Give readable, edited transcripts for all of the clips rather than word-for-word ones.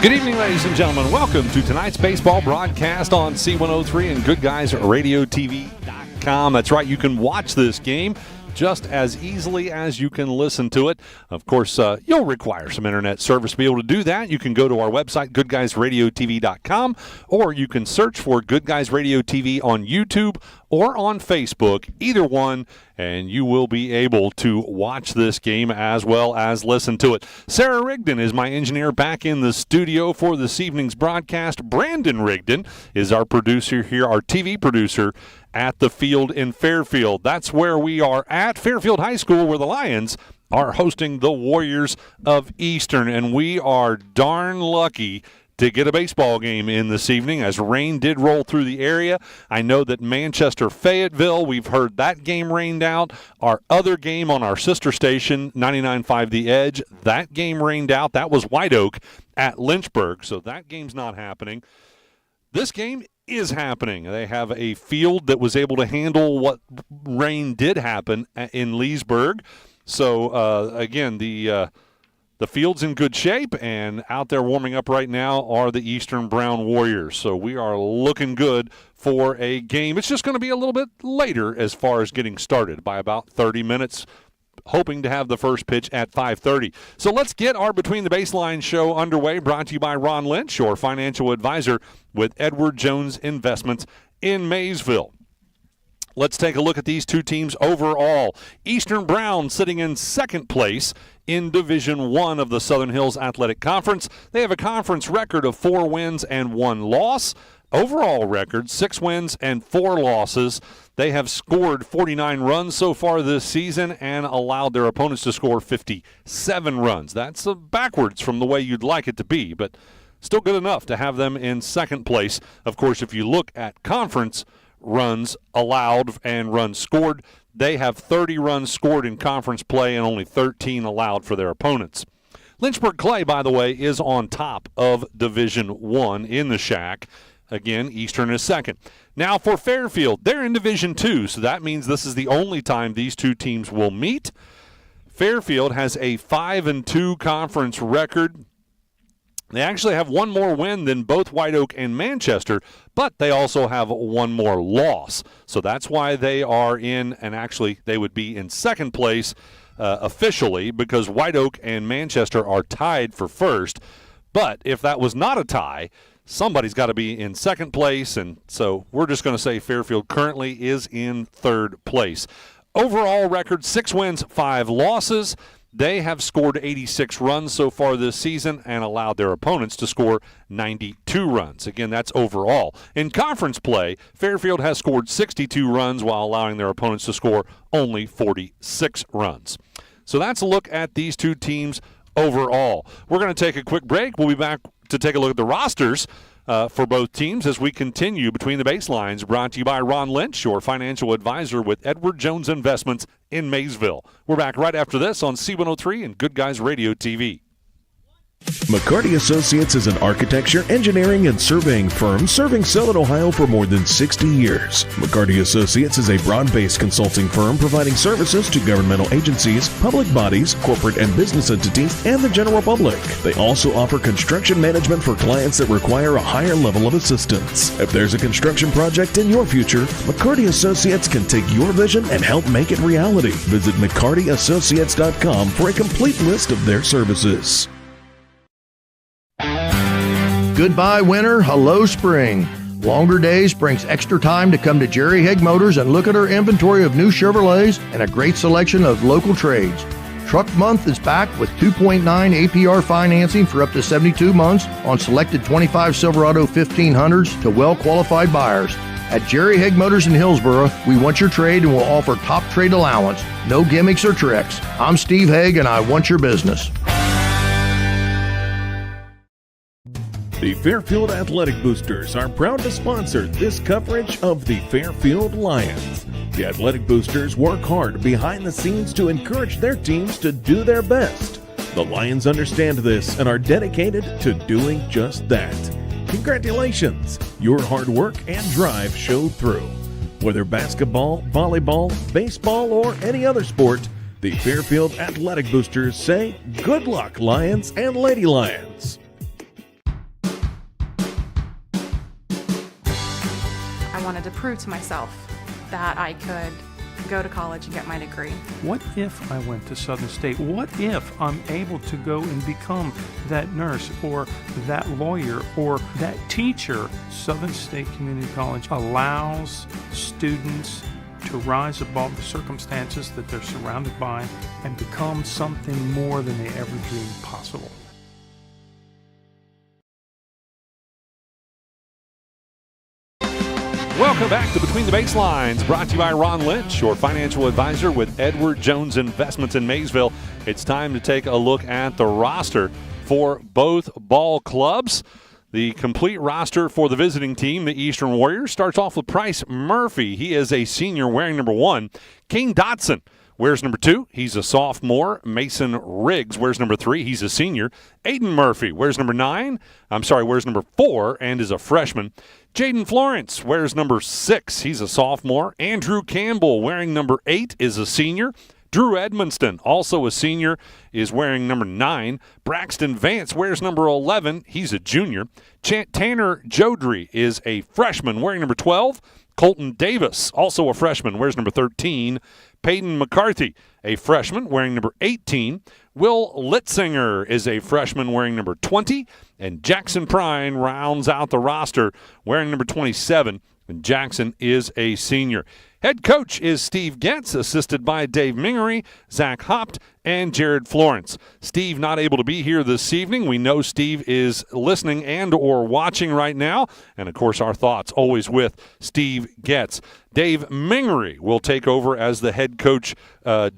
Good evening, ladies and gentlemen. Welcome to tonight's baseball broadcast on C103 and GoodGuysRadioTV.com. That's right, you can watch this game just as easily as you can listen to it. Of course, you'll require some internet service to be able to do that. You can go to our website, GoodGuysRadioTV.com, or you can search for Good Guys Radio TV on YouTube or on Facebook, either one, and you will be able to watch this game as well as listen to it. Sarah Rigdon is my engineer back in the studio for this evening's broadcast. Brandon Rigdon is our producer here, our TV producer at the field in Fairfield. That's where we are at Fairfield High School, where the Lions are hosting the Warriors of Eastern, and we are darn lucky to get a baseball game in this evening as rain did roll through the area. I know that Manchester Fayetteville, we've heard that game rained out. Our other game on our sister station, 99.5 The Edge, that game rained out. That was White Oak at Lynchburg, so that game's not happening. This game is happening. They have a field that was able to handle what rain did happen in Leesburg. So, again, the field's in good shape, and out there warming up right now are the Eastern Brown Warriors. So we are looking good for a game. It's just going to be a little bit later as far as getting started, by about 30 minutes, hoping to have the first pitch at 5:30. So let's get our Between the Baseline show underway, brought to you by Ron Lynch, your financial advisor with Edward Jones Investments in Maysville. Let's take a look at these two teams overall. Eastern Brown sitting in second place in Division I of the Southern Hills Athletic Conference. They have a conference record of 4 wins and 1 loss. Overall record, 6 wins and 4 losses. They have scored 49 runs so far this season and allowed their opponents to score 57 runs. That's backwards from the way you'd like it to be, but still good enough to have them in second place. Of course, if you look at conference runs allowed and runs scored, they have 30 runs scored in conference play and only 13 allowed for their opponents. Lynchburg Clay, by the way, is on top of Division I in the SHAC. Again, Eastern is second. Now for Fairfield, they're in Division II, so that means this is the only time these two teams will meet. Fairfield has a 5-2 conference record. They actually have one more win than both White Oak and Manchester, but they also have one more loss. So that's why they are in, and actually they would be in second place officially, because White Oak and Manchester are tied for first. But if that was not a tie, somebody's got to be in second place, and so we're just going to say Fairfield currently is in third place. Overall record, 6 wins, 5 losses. They have scored 86 runs so far this season and allowed their opponents to score 92 runs. Again, that's overall. In conference play, Fairfield has scored 62 runs while allowing their opponents to score only 46 runs. So that's a look at these two teams overall. We're going to take a quick break. We'll be back to take a look at the rosters for both teams as we continue Between the Baselines, brought to you by Ron Lynch, your financial advisor with Edward Jones Investments in Maysville. We're back right after this on C103 and Good Guys Radio TV. McCarty Associates is an architecture, engineering, and surveying firm serving Southern Ohio for more than 60 years. McCarty Associates is a broad-based consulting firm providing services to governmental agencies, public bodies, corporate and business entities, and the general public. They also offer construction management for clients that require a higher level of assistance. If there's a construction project in your future, McCarty Associates can take your vision and help make it reality. Visit McCartyAssociates.com for a complete list of their services. Goodbye winter, hello spring. Longer days brings extra time to come to Jerry Haig Motors and look at our inventory of new Chevrolets and a great selection of local trades. Truck Month is back with 2.9 APR financing for up to 72 months on selected 25 Silverado 1500s to well-qualified buyers. At Jerry Haig Motors in Hillsboro, we want your trade and will offer top trade allowance. No gimmicks or tricks. I'm Steve Haig and I want your business. The Fairfield Athletic Boosters are proud to sponsor this coverage of the Fairfield Lions. The Athletic Boosters work hard behind the scenes to encourage their teams to do their best. The Lions understand this and are dedicated to doing just that. Congratulations! Your hard work and drive showed through. Whether basketball, volleyball, baseball, or any other sport, the Fairfield Athletic Boosters say good luck, Lions and Lady Lions. wanted to prove to myself that I could go to college and get my degree. What if I went to Southern State? What if I'm able to go and become that nurse or that lawyer or that teacher? Southern State Community College allows students to rise above the circumstances that they're surrounded by and become something more than they ever dreamed possible. Welcome back to Between the Baselines, brought to you by Ron Lynch, your financial advisor with Edward Jones Investments in Maysville. It's time to take a look at the roster for both ball clubs. The complete roster for the visiting team, the Eastern Warriors, starts off with Bryce Murphy. He is a senior wearing number 1. Kane Dotson wears number 2. He's a sophomore. Mason Riggs wears number 3. He's a senior. Aiden Murphy wears number 4 and is a freshman. Jaden Florence wears number 6. He's a sophomore. Andrew Campbell wearing number 8 is a senior. Drew Edmonston, also a senior, is wearing number 9. Braxton Vance wears number 11. He's a junior. Tanner Jodry is a freshman wearing number 12. Colton Davis, also a freshman, wears number 13. Peyton McCarthy, a freshman, wearing number 18. Will Litzinger is a freshman wearing number 20. And Jackson Prine rounds out the roster wearing number 27. And Jackson is a senior. Head coach is Steve Getz, assisted by Dave Mingery, Zach Hopt, and Jared Florence. Steve not able to be here this evening. We know Steve is listening and or watching right now. And, of course, our thoughts always with Steve Getz. Dave Mingery will take over as the head coach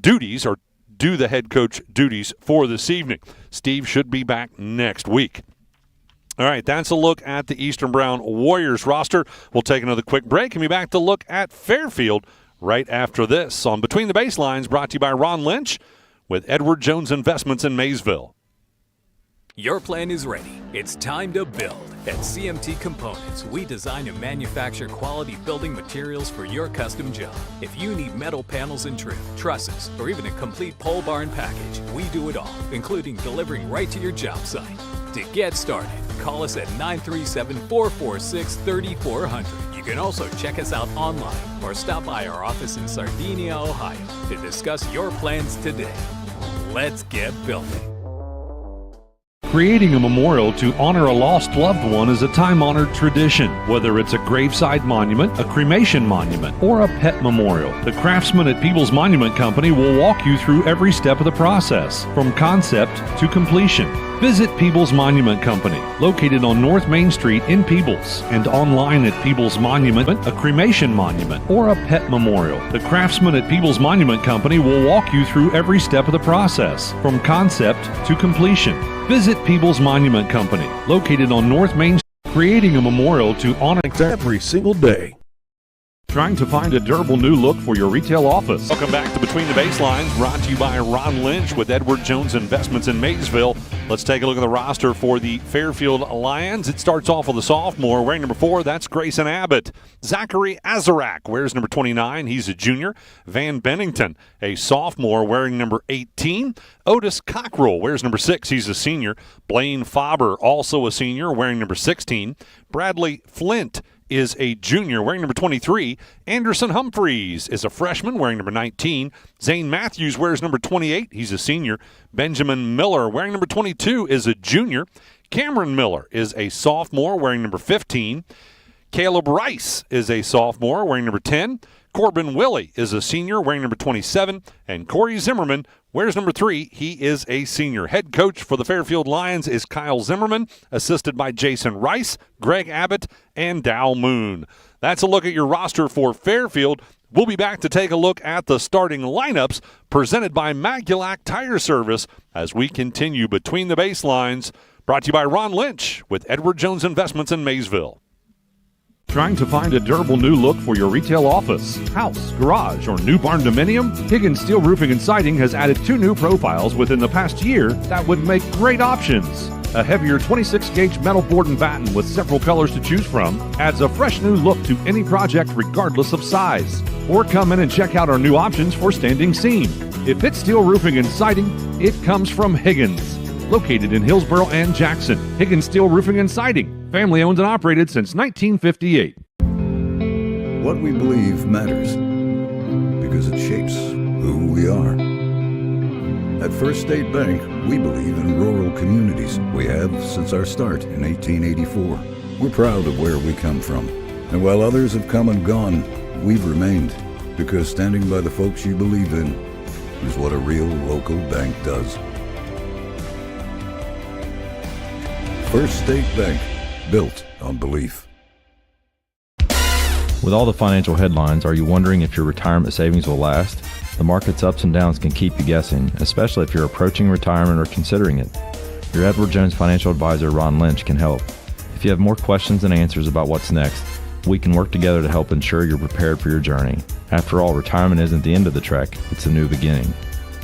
duties, or do the head coach duties for this evening. Steve should be back next week. All right, that's a look at the Eastern Brown Warriors roster. We'll take another quick break and be back to look at Fairfield right after this on Between the Baselines, brought to you by Ron Lynch with Edward Jones Investments in Maysville. Your plan is ready. It's time to build. At CMT Components, we design and manufacture quality building materials for your custom job. If you need metal panels and trim, trusses, or even a complete pole barn package, we do it all, including delivering right to your job site. To get started, call us at 937-446-3400. You can also check us out online or stop by our office in Sardinia, Ohio to discuss your plans today. Let's get building. Creating a memorial to honor a lost loved one is a time-honored tradition. Whether it's a graveside monument, a cremation monument, or a pet memorial, the craftsmen at Peebles Monument Company will walk you through every step of the process, from concept to completion. Visit Peebles Monument Company, located on North Main Street in Peebles, and online at Peebles Monument, a cremation monument, or a pet memorial. The craftsmen at Peebles Monument Company will walk you through every step of the process, from concept to completion. Visit Peebles Monument Company, located on North Main Street, creating a memorial to honor every single day. Trying to find a durable new look for your retail office. Welcome back to Between the Baselines, brought to you by Ron Lynch with Edward Jones Investments in Maysville. Let's take a look at the roster for the Fairfield Lions. It starts off with a sophomore wearing number 4. That's Grayson Abbott. Zachary Azarak wears number 29. He's a junior. Van Bennington, a sophomore, wearing number 18. Otis Cockrell wears number 6. He's a senior. Blaine Faber, also a senior, wearing number 16. Bradley Flint is a junior wearing number 23. Anderson Humphreys is a freshman wearing number 19. Zane Matthews wears number 28. He's a senior. Benjamin Miller wearing number 22 is a junior. Cameron Miller is a sophomore wearing number 15. Caleb Rice is a sophomore wearing number 10. Corbin Willie is a senior wearing number 27. And Corey Zimmerman wears number 3. He is a senior. Head coach for the Fairfield Lions is Kyle Zimmerman, assisted by Jason Rice, Greg Abbott, and Dow Moon. That's a look at your roster for Fairfield. We'll be back to take a look at the starting lineups presented by Magulac Tire Service as we continue Between the Baselines, brought to you by Ron Lynch with Edward Jones Investments in Maysville. Trying to find a durable new look for your retail office, house, garage, or new barn dominium? Higgins Steel Roofing and Siding has added 2 new profiles within the past year that would make great options. A heavier 26-gauge metal board and batten with several colors to choose from adds a fresh new look to any project regardless of size. Or come in and check out our new options for standing seam. If it's steel roofing and siding, it comes from Higgins. Located in Hillsboro and Jackson, Higgins Steel Roofing and Siding. Family owned and operated since 1958. What we believe matters because it shapes who we are. At First State Bank, we believe in rural communities. We have since our start in 1884. We're proud of where we come from. And while others have come and gone, we've remained, because standing by the folks you believe in is what a real local bank does. First State Bank, built on belief. With all the financial headlines, are you wondering if your retirement savings will last? The market's ups and downs can keep you guessing, especially if you're approaching retirement or considering it. Your Edward Jones financial advisor, Ron Lynch, can help. If you have more questions than answers about what's next, we can work together to help ensure you're prepared for your journey. After all, retirement isn't the end of the trek, it's a new beginning.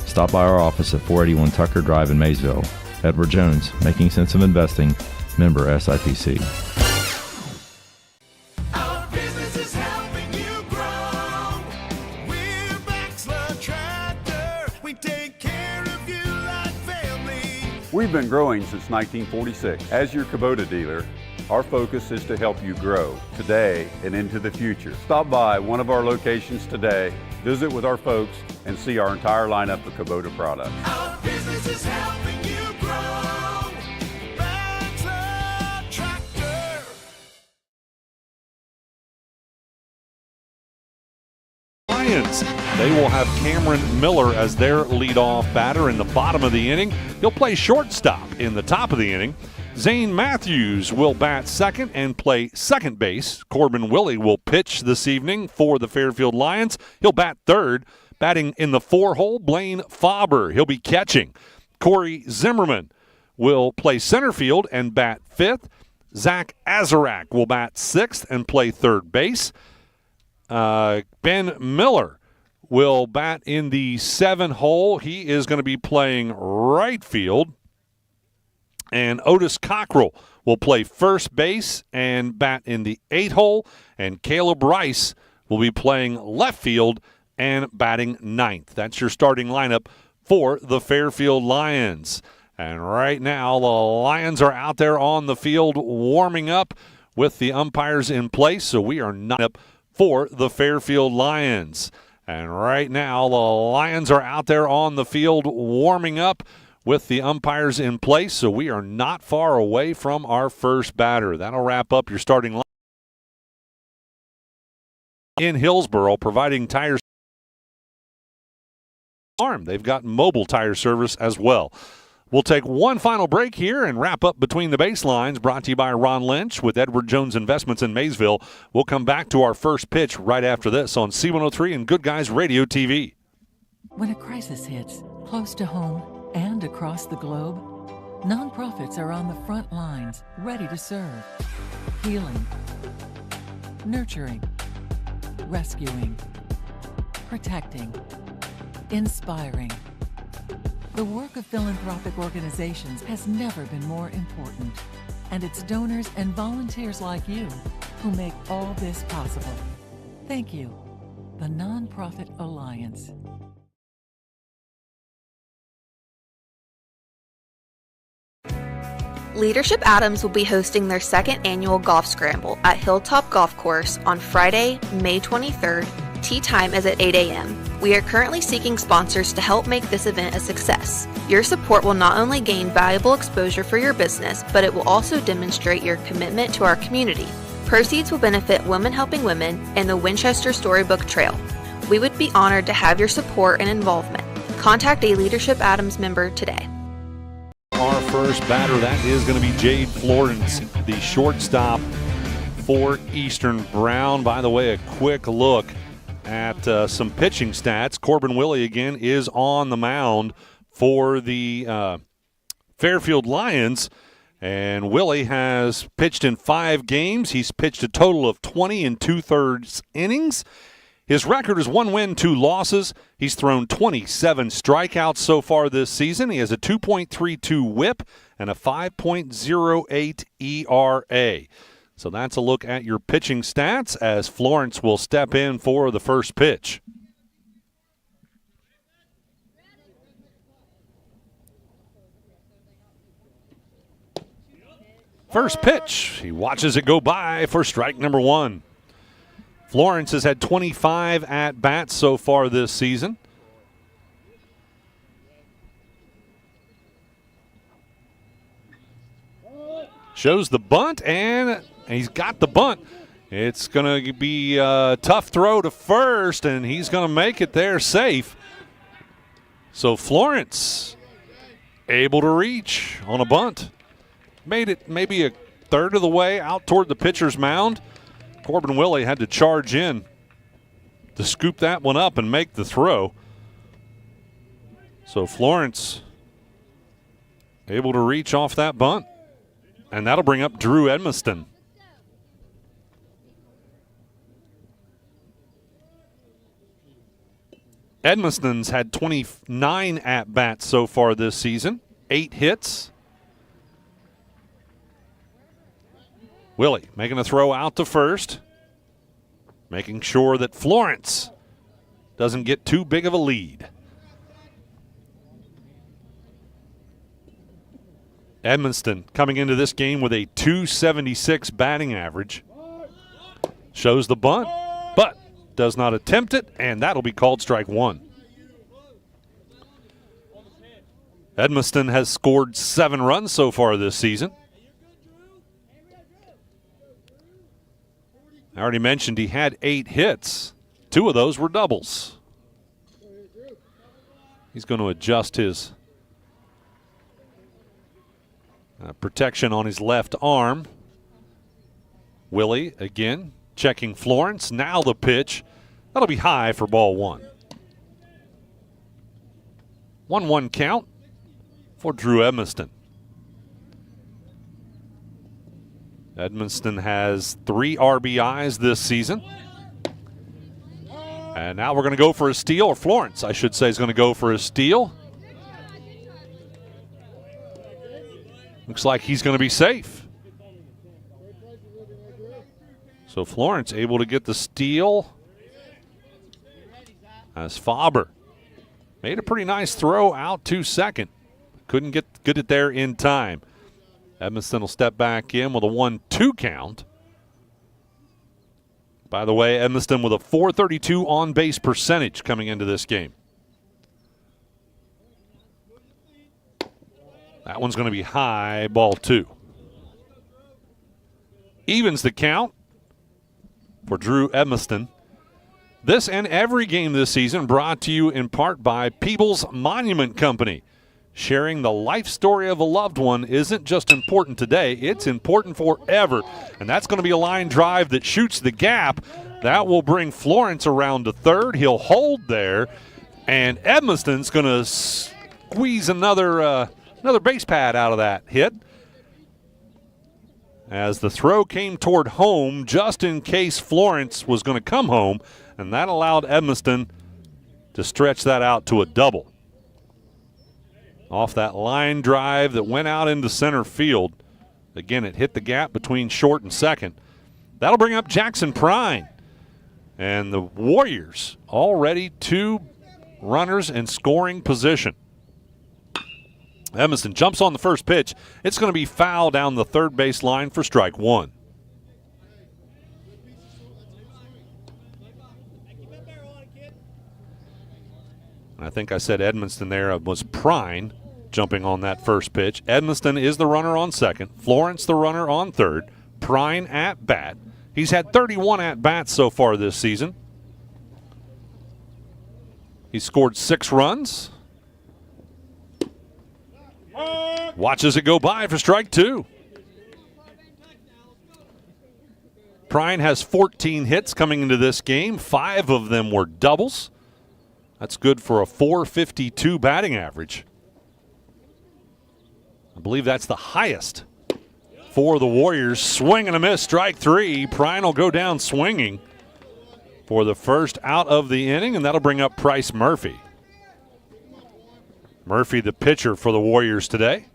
Stop by our office at 481 Tucker Drive in Maysville. Edward Jones, making sense of investing, member SIPC. We've been growing since 1946. As your Kubota dealer, our focus is to help you grow today and into the future. Stop by one of our locations today, visit with our folks, and see our entire lineup of Kubota products. Our business is helping you grow. Bachelor Tractor. Lions. They will have Cameron Miller as their leadoff batter in the bottom of the inning. He'll play shortstop in the top of the inning. Zane Matthews will bat second and play second base. Corbin Willie will pitch this evening for the Fairfield Lions. He'll bat third. Batting in the 4-hole, Blaine Faber. He'll be catching. Corey Zimmerman will play center field and bat fifth. Zach Azarak will bat sixth and play third base. Ben Miller will bat in the 7-hole. He is going to be playing right field. And Otis Cockrell will play first base and bat in the 8-hole. And Caleb Rice will be playing left field and batting ninth. That's your starting lineup for the Fairfield Lions. And right now, the Lions are out there on the field warming up with the umpires in place. So we are not up for the Fairfield Lions. And right now, the Lions are out there on the field warming up with the umpires in place, so we are not far away from our first batter. That'll wrap up your starting line. In Hillsboro, providing tires. They've got mobile tire service as well. We'll take one final break here and wrap up Between the Baselines, brought to you by Ron Lynch with Edward Jones Investments in Maysville. We'll come back to our first pitch right after this on C103 and Good Guys Radio TV. When a crisis hits, close to home and across the globe, nonprofits are on the front lines, ready to serve. Healing, nurturing, rescuing, protecting, inspiring. The work of philanthropic organizations has never been more important, and it's donors and volunteers like you who make all this possible. Thank you. The Nonprofit Alliance. Leadership Adams will be hosting their second annual golf scramble at Hilltop Golf Course on Friday, May 23rd. Tee time is at 8 a.m. We are currently seeking sponsors to help make this event a success. Your support will not only gain valuable exposure for your business, but it will also demonstrate your commitment to our community. Proceeds will benefit Women Helping Women and the Winchester Storybook Trail. We would be honored to have your support and involvement. Contact a Leadership Adams member today. Our first batter, that is going to be Jade Florence, the shortstop for Eastern Brown. By the way, a quick look at some pitching stats. Corbin Willie, again, is on the mound for the Fairfield Lions. And Willie has pitched in 5 games. He's pitched a total of 20 2/3 innings. His record is 1 win, 2 losses. He's thrown 27 strikeouts so far this season. He has a 2.32 whip and a 5.08 ERA. So that's a look at your pitching stats as Florence will step in for the first pitch. First pitch, he watches it go by for strike number 1. Florence has had 25 at-bats so far this season. Shows the bunt, and he's got the bunt. It's going to be a tough throw to first, and he's going to make it there safe. So Florence able to reach on a bunt. Made it maybe a third of the way out toward the pitcher's mound. Corbin Willie had to charge in to scoop that one up and make the throw. So Florence able to reach off that bunt. And that'll bring up Drew Edmiston. Edmiston's had 29 at-bats so far this season, 8 hits. Willie making a throw out to first, making sure that Florence doesn't get too big of a lead. Edmiston coming into this game with a .276 batting average. Shows the bunt, but does not attempt it, and that'll be called strike one. Edmiston has scored 7 runs so far this season. I already mentioned he had 8 hits. 2 of those were doubles. He's going to adjust his protection on his left arm. Willie again checking Florence. Now the pitch. That'll be high for ball 1. 1-1 count for Drew Edmiston. Edmiston has 3 RBIs this season. And now we're going to go for a steal, or Florence, I should say, is going to go for a steal. Looks like he's going to be safe. So Florence able to get the steal as Faber made a pretty nice throw out to second. Couldn't get it there in time. Edmiston will step back in with a 1-2 count. By the way, Edmiston with a .432 on-base percentage coming into this game. That one's going to be high, ball 2. Evens the count for Drew Edmiston. This and every game this season brought to you in part by Peebles Monument Company. Sharing the life story of a loved one isn't just important today, it's important forever. And that's going to be a line drive that shoots the gap. That will bring Florence around to third. He'll hold there, and Edmiston's going to squeeze another base pad out of that hit. As the throw came toward home, just in case Florence was going to come home, and that allowed Edmiston to stretch that out to a double. Off that line drive that went out into center field. Again, it hit the gap between short and second. That'll bring up Jackson Prine. And the Warriors already 2 runners in scoring position. Edmiston jumps on the first pitch. It's going to be foul down the third base line for strike 1. I think I said Edmiston there. It was Prine jumping on that first pitch. Edmiston is the runner on second. Florence the runner on third. Prine at bat. He's had 31 at-bats so far this season. He scored 6 runs. Watches it go by for strike 2. Prine has 14 hits coming into this game. 5 of them were doubles. That's good for a .452 batting average. I believe that's the highest for the Warriors. Swing and a miss, strike 3. Prine will go down swinging for the first out of the inning, and that'll bring up Bryce Murphy. Murphy, the pitcher for the Warriors today.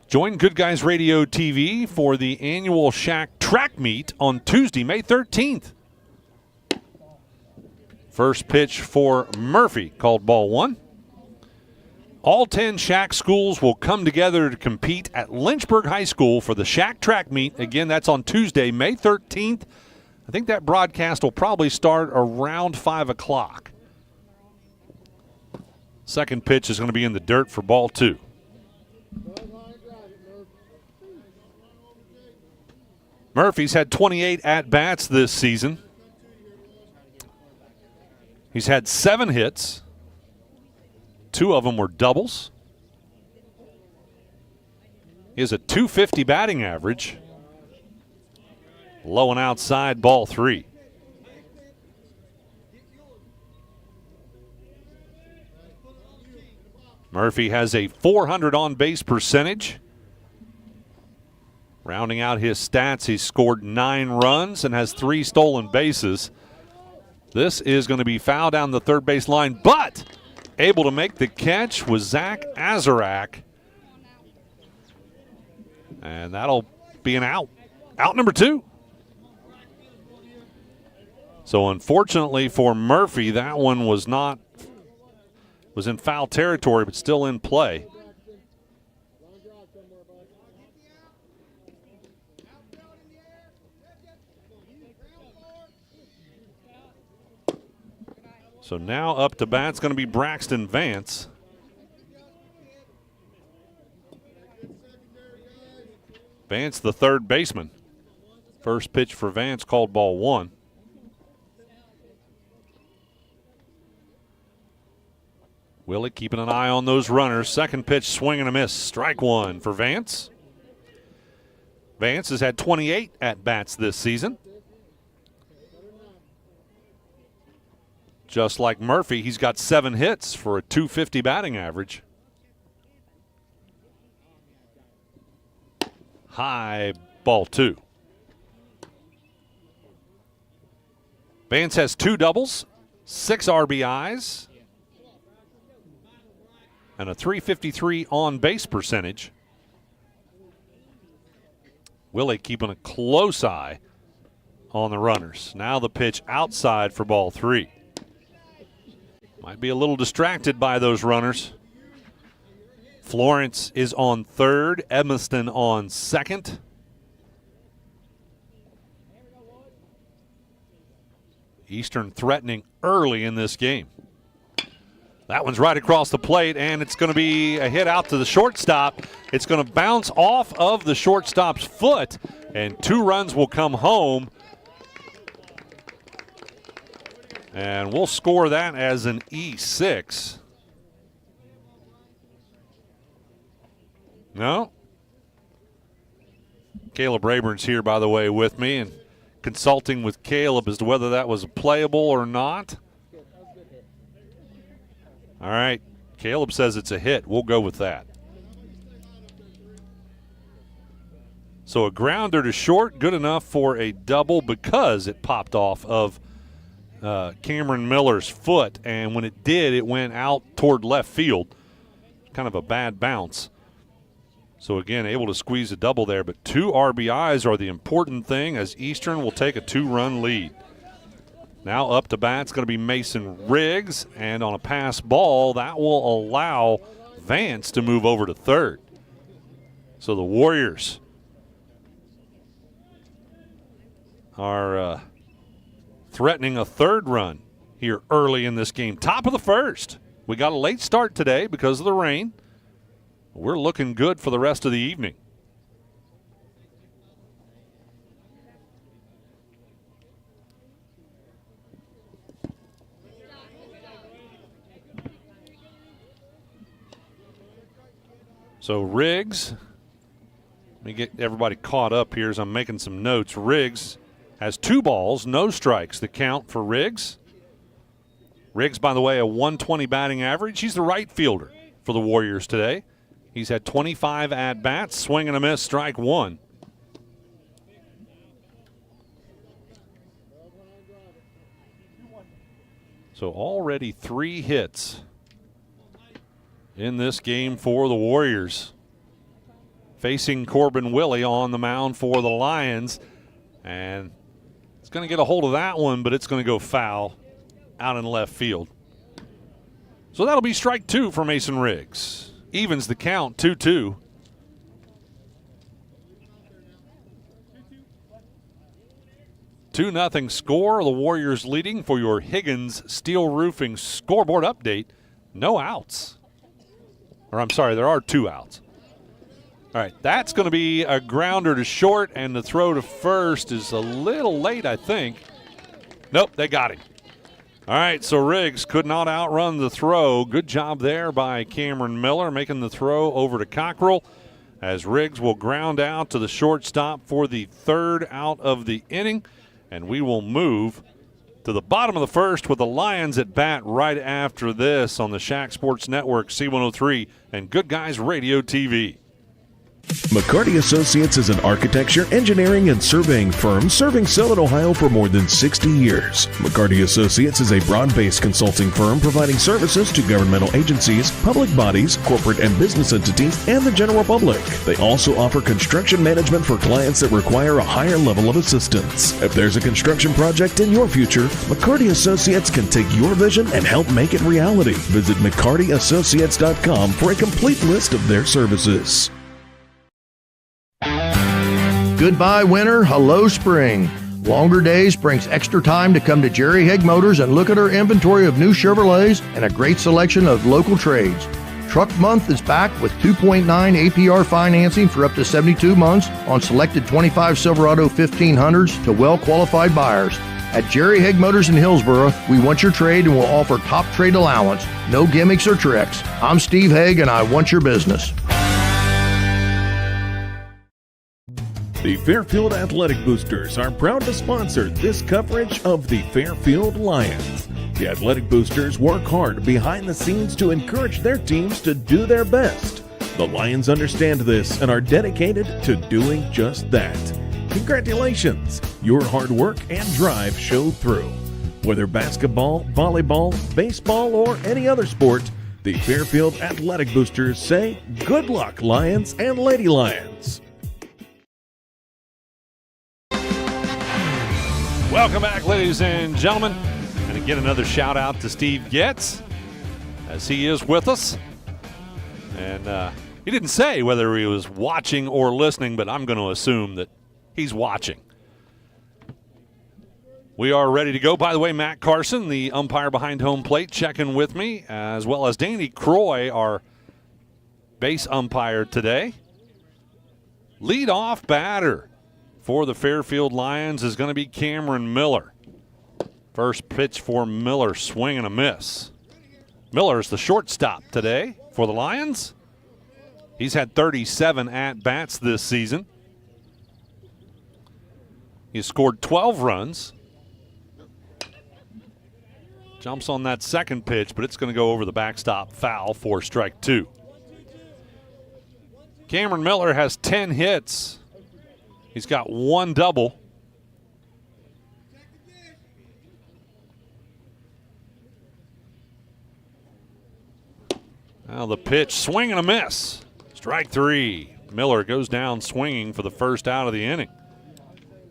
Join Good Guys Radio TV for the annual SHAC track meet on Tuesday, May 13th. First pitch for Murphy, called ball 1. All 10 SHAC schools will come together to compete at Lynchburg High School for the SHAC track meet. Again, that's on Tuesday, May 13th. I think that broadcast will probably start around 5 o'clock. Second pitch is going to be in the dirt for ball 2. Murphy's had 28 at-bats this season. He's had 7 hits. 2 of them were doubles. He has a .250 batting average. Low and outside, ball 3. Murphy has a .400 on-base percentage. Rounding out his stats, he's scored 9 runs and has 3 stolen bases. This is going to be foul down the third base line, but able to make the catch was Zach Azarak. And that'll be an out. Out number 2. So unfortunately for Murphy, that one was in foul territory, but still in play. So now up to bat's going to be Braxton Vance. Vance, the third baseman. First pitch for Vance called ball 1. Willie keeping an eye on those runners. Second pitch, swing and a miss. Strike 1 for Vance. Vance has had 28 at-bats this season. Just like Murphy, he's got 7 hits for a .250 batting average. High, ball 2. Vance has 2 doubles, 6 RBIs, and a .353 on-base percentage. Willie keeping a close eye on the runners. Now the pitch outside for ball 3. Might be a little distracted by those runners. Florence is on third, Edmiston on second. Eastern threatening early in this game. That one's right across the plate, and it's going to be a hit out to the shortstop. It's going to bounce off of the shortstop's foot, and 2 runs will come home. And we'll score that as an E6. No. Caleb Rayburn's here, by the way, with me, and consulting with Caleb as to whether that was playable or not. All right. Caleb says it's a hit. We'll go with that. So a grounder to short, good enough for a double because it popped off of Cameron Miller's foot, and when it did, it went out toward left field. Kind of a bad bounce. So again, able to squeeze a double there, but 2 RBIs are the important thing as Eastern will take a 2-run lead. Now up to bat, it's going to be Mason Riggs, and on a pass ball, that will allow Vance to move over to third. So the Warriors are threatening a 3rd run here early in this game. Top of the 1st. We got a late start today because of the rain. We're looking good for the rest of the evening. So Riggs, let me get everybody caught up here as I'm making some notes. Riggs has 2 balls, no strikes. The count for Riggs. Riggs, by the way, a .120 batting average. He's the right fielder for the Warriors today. He's had 25 at-bats, swing and a miss, strike 1. So already 3 hits in this game for the Warriors. Facing Corbin Willie on the mound for the Lions. And it's going to get a hold of that one, but it's going to go foul out in left field. So that'll be strike 2 for Mason Riggs. Evens the count, 2-2. Two nothing score. The Warriors leading for your Higgins Steel Roofing scoreboard update. No outs. Or I'm sorry, there are 2 outs. All right, that's going to be a grounder to short, and the throw to first is a little late, I think. Nope, they got him. All right, so Riggs could not outrun the throw. Good job there by Cameron Miller making the throw over to Cockrell, as Riggs will ground out to the shortstop for the 3rd out of the inning. And we will move to the bottom of the first with the Lions at bat right after this on the SHAC Sports Network, C103, and Good Guys Radio TV. McCarty Associates is an architecture, engineering, and surveying firm serving Southern Ohio for more than 60 years. McCarty Associates is a broad-based consulting firm providing services to governmental agencies, public bodies, corporate and business entities, and the general public. They also offer construction management for clients that require a higher level of assistance. If there's a construction project in your future, McCarty Associates can take your vision and help make it reality. Visit McCartyAssociates.com for a complete list of their services. Goodbye winter, hello spring. Longer days brings extra time to come to Jerry Haig Motors and look at our inventory of new Chevrolets and a great selection of local trades. Truck Month is back with 2.9 APR financing for up to 72 months on selected 25 Silverado 1500s to well-qualified buyers. At Jerry Haig Motors in Hillsboro, we want your trade and will offer top trade allowance. No gimmicks or tricks. I'm Steve Haig and I want your business. The Fairfield Athletic Boosters are proud to sponsor this coverage of the Fairfield Lions. The Athletic Boosters work hard behind the scenes to encourage their teams to do their best. The Lions understand this and are dedicated to doing just that. Congratulations! Your hard work and drive show through. Whether basketball, volleyball, baseball, or any other sport, the Fairfield Athletic Boosters say good luck, Lions and Lady Lions. Welcome back, ladies and gentlemen. And again, another shout out to Steve Getz, as he is with us. And he didn't say whether he was watching or listening, but I'm going to assume that he's watching. We are ready to go. By the way, Matt Carson, the umpire behind home plate, checking with me, as well as Danny Croy, our base umpire today. Lead-off batter for the Fairfield Lions is going to be Cameron Miller. First pitch for Miller, swing and a miss. Miller is the shortstop today for the Lions. He's had 37 at-bats this season. He's scored 12 runs. Jumps on that second pitch, but it's going to go over the backstop, foul for strike 2. Cameron Miller has 10 hits. He's got 1 double. Now the pitch, swing and a miss. Strike 3. Miller goes down swinging for the first out of the inning.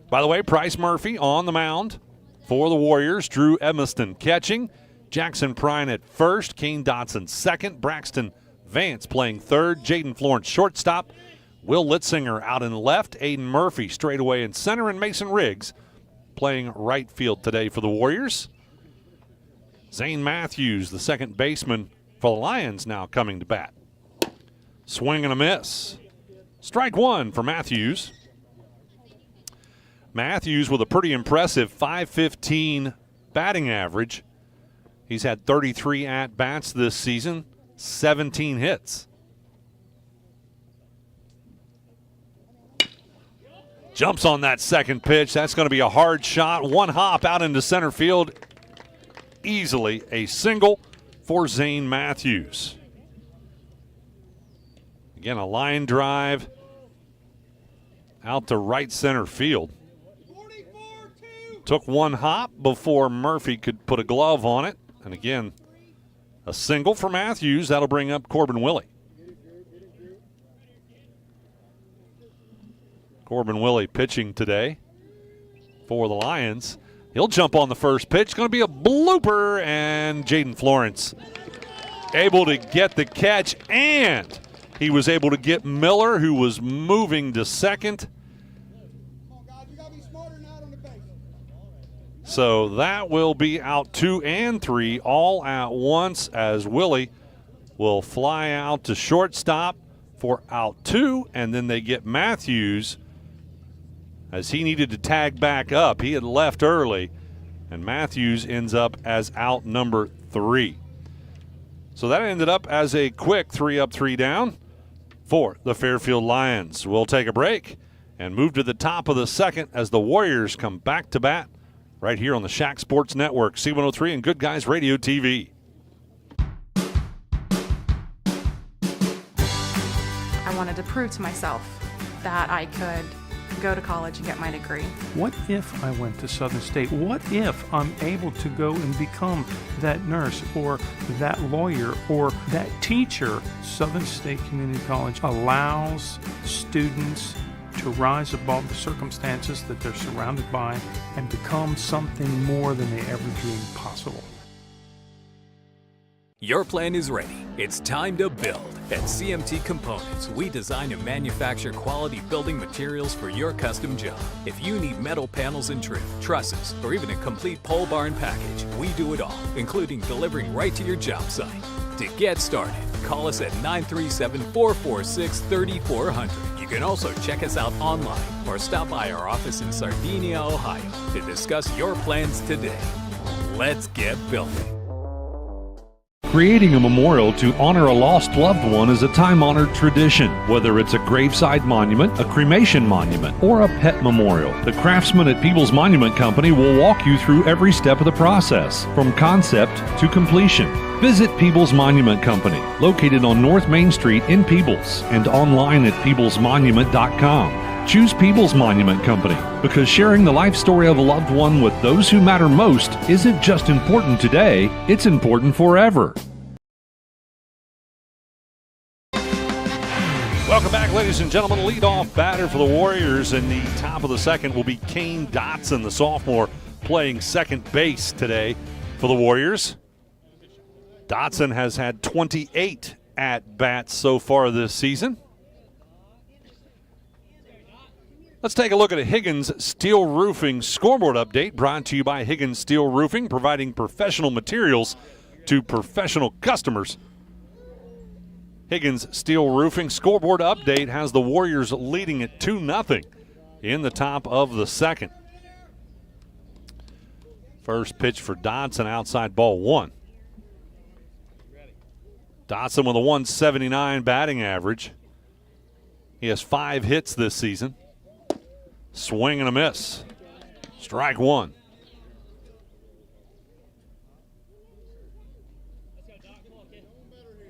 By the way, Bryce Murphy on the mound for the Warriors. Drew Edmiston catching. Jackson Prine at first. Kane Dotson second. Braxton Vance playing third. Jaden Florence shortstop. Will Litzinger out in left. Aiden Murphy straight away in center. And Mason Riggs playing right field today for the Warriors. Zane Matthews, the second baseman for the Lions, now coming to bat. Swing and a miss. Strike 1 for Matthews. Matthews with a pretty impressive .515 batting average. He's had 33 at-bats this season, 17 hits. Jumps on that second pitch. That's going to be a hard shot. One hop out into center field. Easily a single for Zane Matthews. Again, a line drive out to right center field. Took one hop before Murphy could put a glove on it. And again, a single for Matthews. That'll bring up Corbin Willie. Corbin Willie pitching today for the Lions. He'll jump on the first pitch. Going to be a blooper, and Jaden Florence able to get the catch, and he was able to get Miller, who was moving to second. So that will be out 2 and 3 all at once, as Willie will fly out to shortstop for out 2, and then they get Matthews as he needed to tag back up. He had left early, and Matthews ends up as out number 3. So that ended up as a quick 3 up, 3 down for the Fairfield Lions. We'll take a break and move to the top of the second as the Warriors come back to bat right here on the SHAC Sports Network, C103 and Good Guys Radio TV. I wanted to prove to myself that I could go to college and get my degree. What if I went to Southern State? What if I'm able to go and become that nurse or that lawyer or that teacher? Southern State Community College allows students to rise above the circumstances that they're surrounded by and become something more than they ever dreamed possible. Your plan is ready. It's time to build. At CMT Components, we design and manufacture quality building materials for your custom job. If you need metal panels and trim, trusses, or even a complete pole barn package, we do it all, including delivering right to your job site. To get started, call us at 937-446-3400. You can also check us out online or stop by our office in Sardinia, Ohio to discuss your plans today. Let's get building. Creating a memorial to honor a lost loved one is a time-honored tradition. Whether it's a graveside monument, a cremation monument, or a pet memorial, the craftsmen at Peebles Monument Company will walk you through every step of the process, from concept to completion. Visit Peebles Monument Company, located on North Main Street in Peebles, and online at peeblesmonument.com. Choose Peebles Monument Company because sharing the life story of a loved one with those who matter most isn't just important today, it's important forever. Welcome back, ladies and gentlemen. Leadoff batter for the Warriors in the top of the second will be Kane Dotson, the sophomore, playing second base today for the Warriors. Dotson has had 28 at-bats so far this season. Let's take a look at a Higgins Steel Roofing scoreboard update brought to you by Higgins Steel Roofing, providing professional materials to professional customers. Higgins Steel Roofing scoreboard update has the Warriors leading at 2-0 in the top of the second. First pitch for Dotson, outside ball 1. Dotson with a 179 batting average. He has 5 hits this season. Swing and a miss. Strike 1.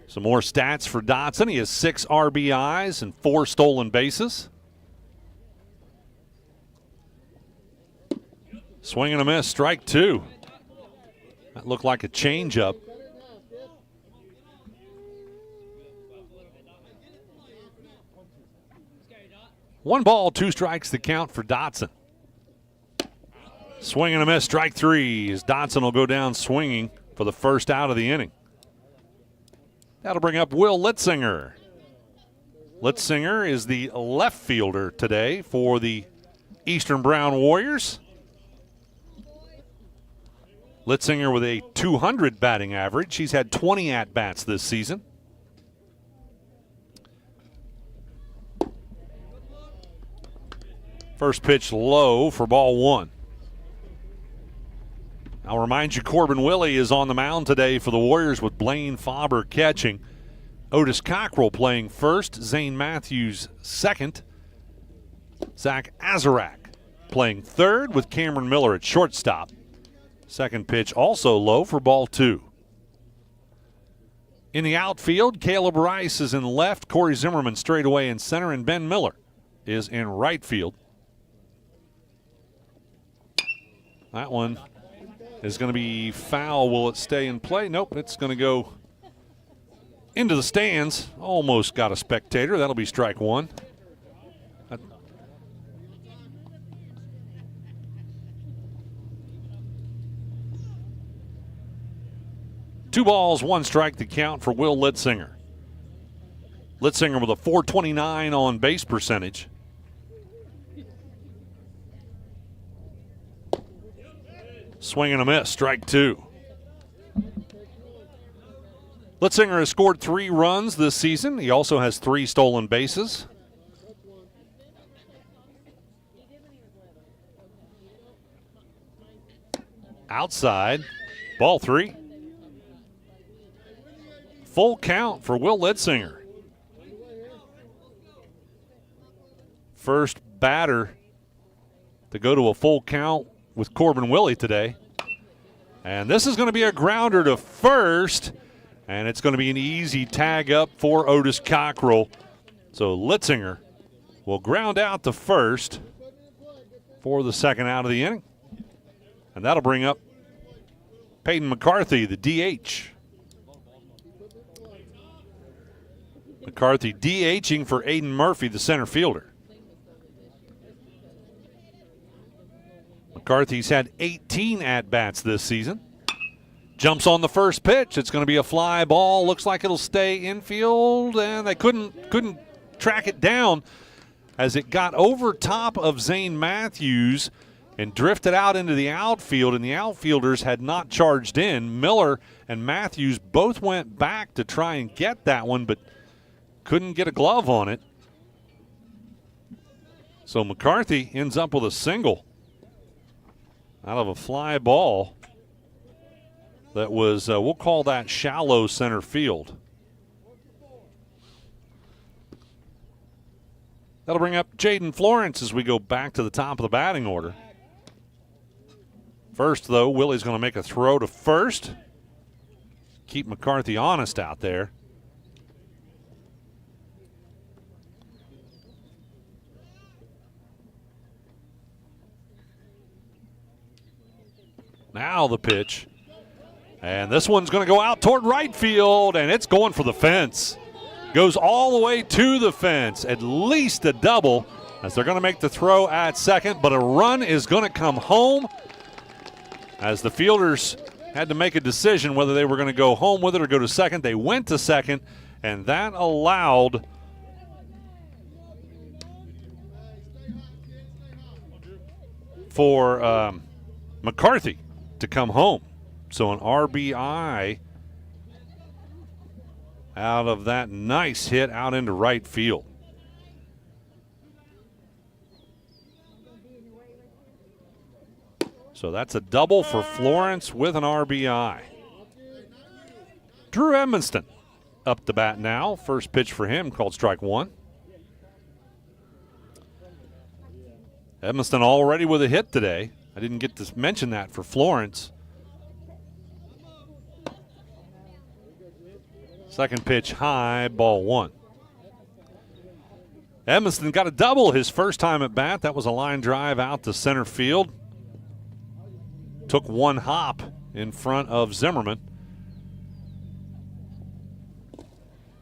Some more stats for Dotson. He has 6 RBIs and 4 stolen bases. Swing and a miss. Strike 2. That looked like a changeup. One ball, 2 strikes the count for Dotson. Swing and a miss, strike 3, as Dotson will go down swinging for the first out of the inning. That'll bring up Will Litzinger. Litzinger is the left fielder today for the Eastern Brown Warriors. Litzinger with a 200 batting average. He's had 20 at-bats this season. First pitch low for ball 1. I'll remind you, Corbin Willie is on the mound today for the Warriors with Blaine Faber catching. Otis Cockrell playing first. Zane Matthews second. Zach Azarak playing third with Cameron Miller at shortstop. Second pitch also low for ball 2. In the outfield, Caleb Rice is in left. Corey Zimmerman straight away in center. And Ben Miller is in right field. That one is going to be foul. Will it stay in play? Nope, it's going to go into the stands. Almost got a spectator. That'll be strike 1. 2 balls, 1 strike to count for Will Litzinger. Litzinger with a .429 on base percentage. Swing and a miss, strike 2. Litzinger has scored 3 runs this season. He also has 3 stolen bases. Outside, ball 3. Full count for Will Litzinger. First batter to go to a full count with Corbin Willie today. And this is going to be a grounder to first, and it's going to be an easy tag up for Otis Cockrell. So Litzinger will ground out to first for the second out of the inning. And that'll bring up Peyton McCarthy, the DH. McCarthy DHing for Aiden Murphy, the center fielder. McCarthy's had 18 at-bats this season. Jumps on the first pitch. It's going to be a fly ball. Looks like it'll stay infield, and they couldn't track it down as it got over top of Zane Matthews and drifted out into the outfield, and the outfielders had not charged in. Miller and Matthews both went back to try and get that one, but couldn't get a glove on it. So McCarthy ends up with a single out of a fly ball that was, we'll call that shallow center field. That'll bring up Jaden Florence as we go back to the top of the batting order. First, though, Willie's going to make a throw to first. Keep McCarthy honest out there. Now the pitch. And this one's going to go out toward right field, and it's going for the fence. Goes all the way to the fence. At least a double as they're going to make the throw at second, but a run is going to come home as the fielders had to make a decision whether they were going to go home with it or go to second. They went to second, and that allowed for McCarthy to come home. So an RBI out of that nice hit out into right field. So that's a double for Florence with an RBI. Drew Edmonston up to bat now. First pitch for him called strike 1. Edmonston already with a hit today. I didn't get to mention that for Florence. Second pitch high, ball 1. Edmonston got a double his first time at bat. That was a line drive out to center field. Took one hop in front of Zimmerman.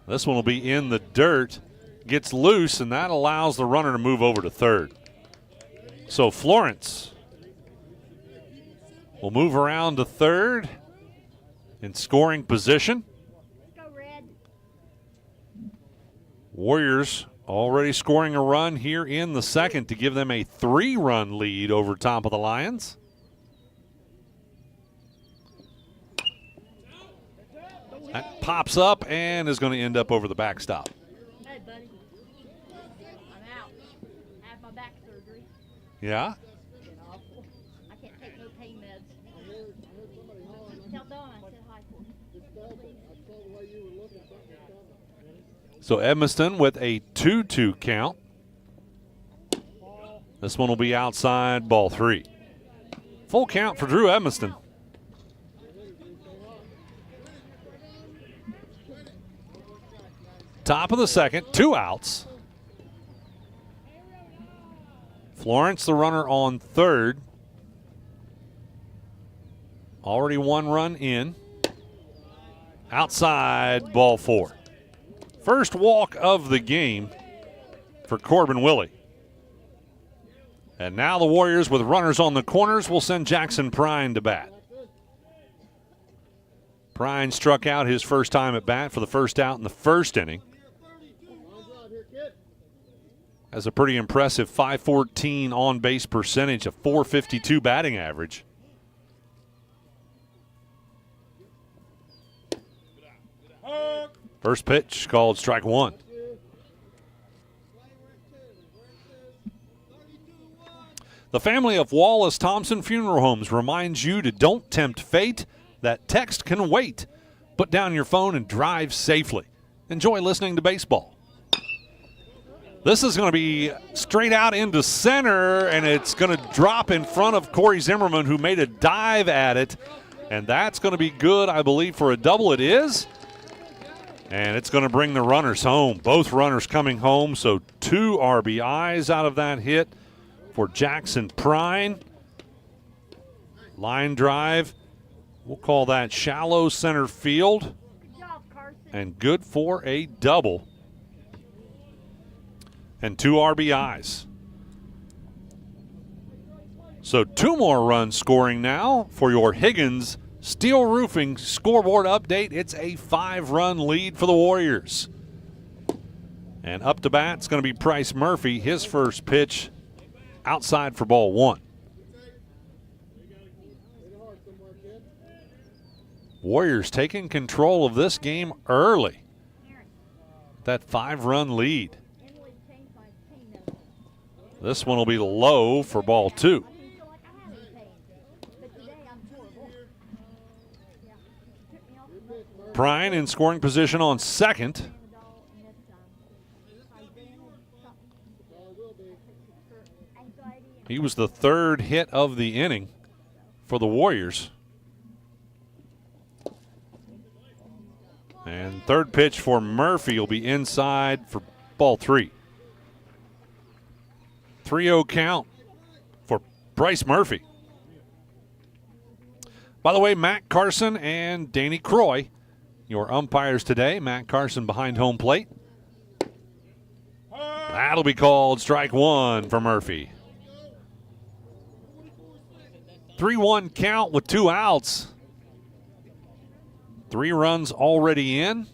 This one will be in the dirt. Gets loose, and that allows the runner to move over to third. So Florence will move around to third in scoring position. Warriors already scoring a run here in the second to give them a 3-run lead over top of the Lions. That pops up and is going to end up over the backstop. Hey, buddy. I'm out. I have my back surgery. Yeah? It's been awful. I can't take no pain meds. Tell Dawn I said hi for him. So Edmonston with a 2-2 count. This one will be outside, ball 3. Full count for Drew Edmonston. Top of the second, 2 outs. Florence, the runner on third. Already 1 run in. Outside, ball 4. First walk of the game for Corbin Willie. And now the Warriors, with runners on the corners, will send Jackson Prine to bat. Prine struck out his first time at bat for the first out in the first inning. Has a pretty impressive .514 on-base percentage, a .452 batting average. First pitch called strike one. The family of Wallace Thompson Funeral Homes reminds you to don't tempt fate. That text can wait. Put down your phone and drive safely. Enjoy listening to baseball. This is going to be straight out into center, and it's going to drop in front of Corey Zimmerman, who made a dive at it. And that's going to be good, I believe, for a double. It is. And it's going to bring the runners home. Both runners coming home, so 2 RBIs out of that hit for Jackson Prine. Line drive. We'll call that shallow center field. And good for a double. And 2 RBIs. So 2 more runs scoring now for your Higgins Steel Roofing scoreboard update. It's a 5-run lead for the Warriors. And up to bat, it's going to be Bryce Murphy. His first pitch outside for ball 1. Warriors taking control of this game early. That 5-run lead. This one will be low for ball 2. Prine in scoring position on second. He was the 3rd hit of the inning for the Warriors. And third pitch for Murphy will be inside for ball 3. 3-0 count for Bryce Murphy. By the way, Matt Carson and Danny Croy, your umpires today. Matt Carson behind home plate. That'll be called strike 1 for Murphy. 3-1 count with 2 outs. 3 runs already in.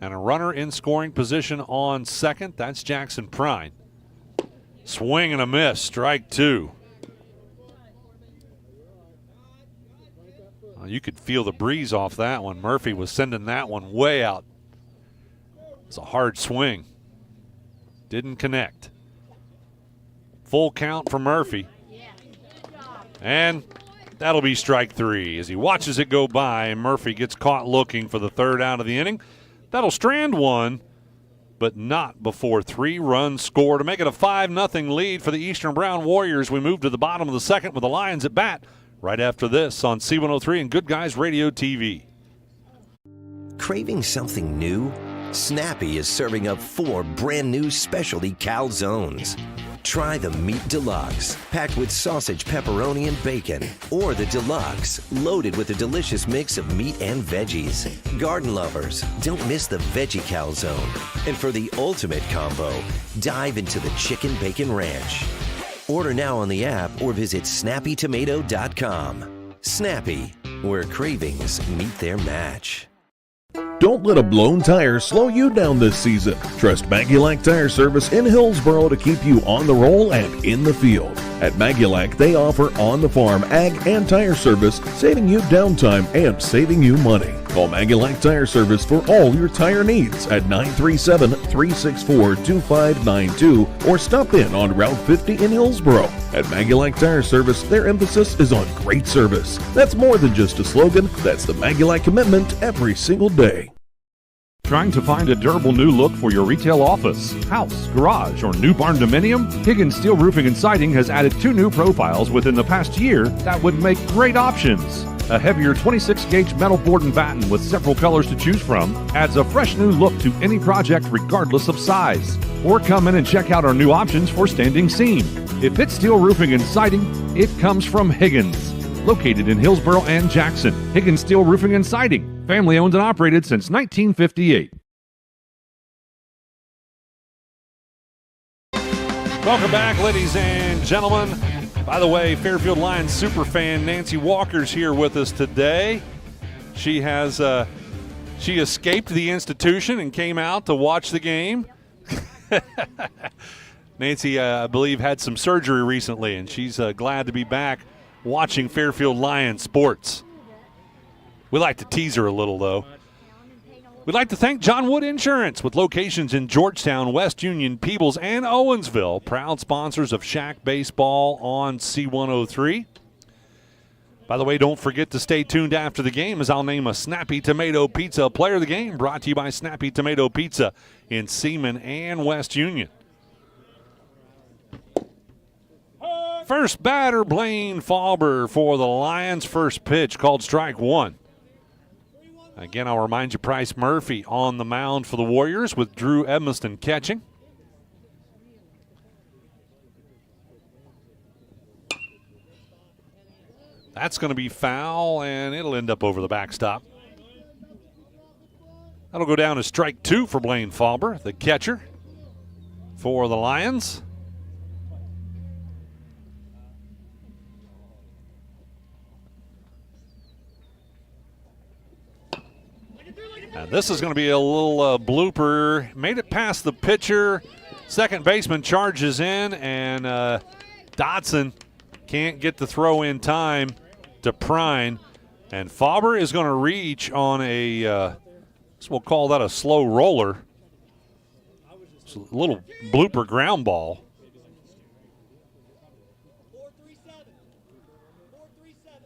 And a runner in scoring position on second. That's Jackson Prine. Swing and a miss, strike 2. You could feel the breeze off that one. Murphy was sending that one way out. It's a hard swing. Didn't connect. Full count for Murphy. And that'll be strike 3. As he watches it go by, Murphy gets caught looking for the 3rd out of the inning. That'll strand one, but not before 3 runs score to make it a 5-0 lead for the Eastern Brown Warriors. We move to the bottom of the second with the Lions at bat right after this on C103 and Good Guys Radio TV. Craving something new? Snappy is serving up 4 brand new specialty calzones. Try the Meat Deluxe, packed with sausage, pepperoni, and bacon. Or the Deluxe, loaded with a delicious mix of meat and veggies. Garden lovers, don't miss the Veggie Calzone. And for the ultimate combo, dive into the Chicken Bacon Ranch. Order now on the app or visit snappytomato.com. Snappy, where cravings meet their match. Don't let a blown tire slow you down this season. Trust Magulac Tire Service in Hillsboro to keep you on the roll and in the field. At Magulac, they offer on-the-farm ag and tire service, saving you downtime and saving you money. Call Magulac Tire Service for all your tire needs at 937-364-2592 or stop in on Route 50 in Hillsboro. At Magulac Tire Service, their emphasis is on great service. That's more than just a slogan. That's the Magulac commitment every single day. Trying to find a durable new look for your retail office, house, garage, or new barn dominium? Higgins Steel Roofing and Siding has added 2 new profiles within the past year that would make great options. A heavier 26-gauge metal board and batten with several colors to choose from adds a fresh new look to any project regardless of size. Or come in and check out our new options for standing seam. If it's steel roofing and siding, it comes from Higgins. Located in Hillsboro and Jackson, Higgins Steel Roofing and Siding. Family owned and operated since 1958. Welcome back, ladies and gentlemen. By the way, Fairfield Lions superfan Nancy Walker's here with us today. She has she escaped the institution and came out to watch the game. Nancy, I believe, had some surgery recently, and she's glad to be back watching Fairfield Lions sports. We like to tease her a little, though. We'd like to thank John Wood Insurance, with locations in Georgetown, West Union, Peebles, and Owensville, proud sponsors of SHAC Baseball on C103. By the way, don't forget to stay tuned after the game, as I'll name a Snappy Tomato Pizza player of the game, brought to you by Snappy Tomato Pizza in Seaman and West Union. First batter, Blaine Fauber for the Lions. First pitch called strike one. Again, I'll remind you, Price Murphy on the mound for the Warriors, with Drew Edmiston catching. That's going to be foul, and it'll end up over the backstop. That'll go down as strike two for Blaine Fauber, the catcher for the Lions. And this is going to be a little blooper. Made it past the pitcher. Second baseman charges in, and Dotson can't get the throw in time to Prine. And Fauber is going to reach on a, we'll call that a slow roller. It's a little blooper ground ball.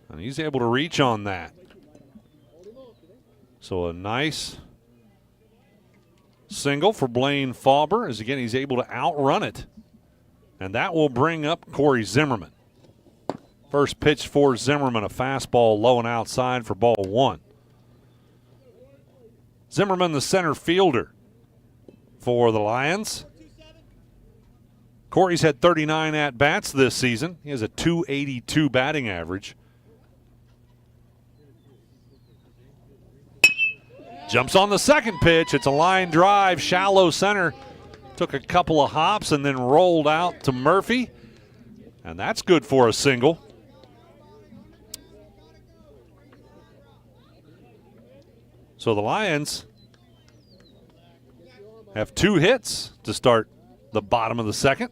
And he's able to reach on that. So a nice single for Blaine Fauber, as again he's able to outrun it. And that will bring up Corey Zimmerman. First pitch for Zimmerman, a fastball low and outside for ball one. Zimmerman, the center fielder for the Lions. Corey's had 39 at-bats this season. He has a .282 batting average. Jumps on the second pitch. It's a line drive, shallow center. Took a couple of hops and then rolled out to Murphy. And that's good for a single. So the Lions have 2 hits to start the bottom of the second.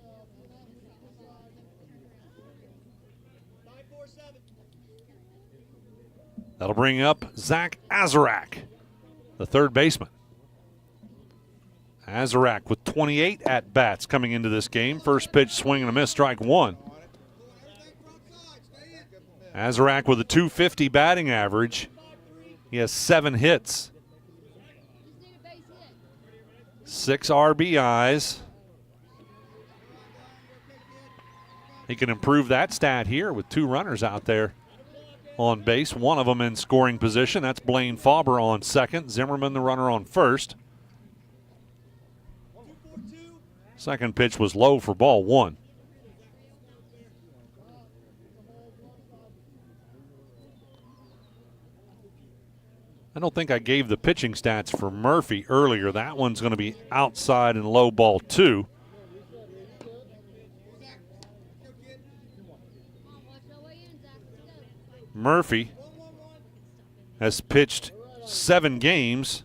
That'll bring up Zach Azarak, the third baseman. Azarak with 28 at-bats coming into this game. First pitch, swing and a miss, strike one. Azarak with a .250 batting average. He has 7 hits, 6 RBIs. He can improve that stat here with 2 runners out there on base, one of them in scoring position. That's Blaine Fauber on second. Zimmerman, the runner, on first. Second pitch was low for ball one. I don't think I gave the pitching stats for Murphy earlier. That one's going to be outside and low, ball 2. Murphy has pitched 7 games,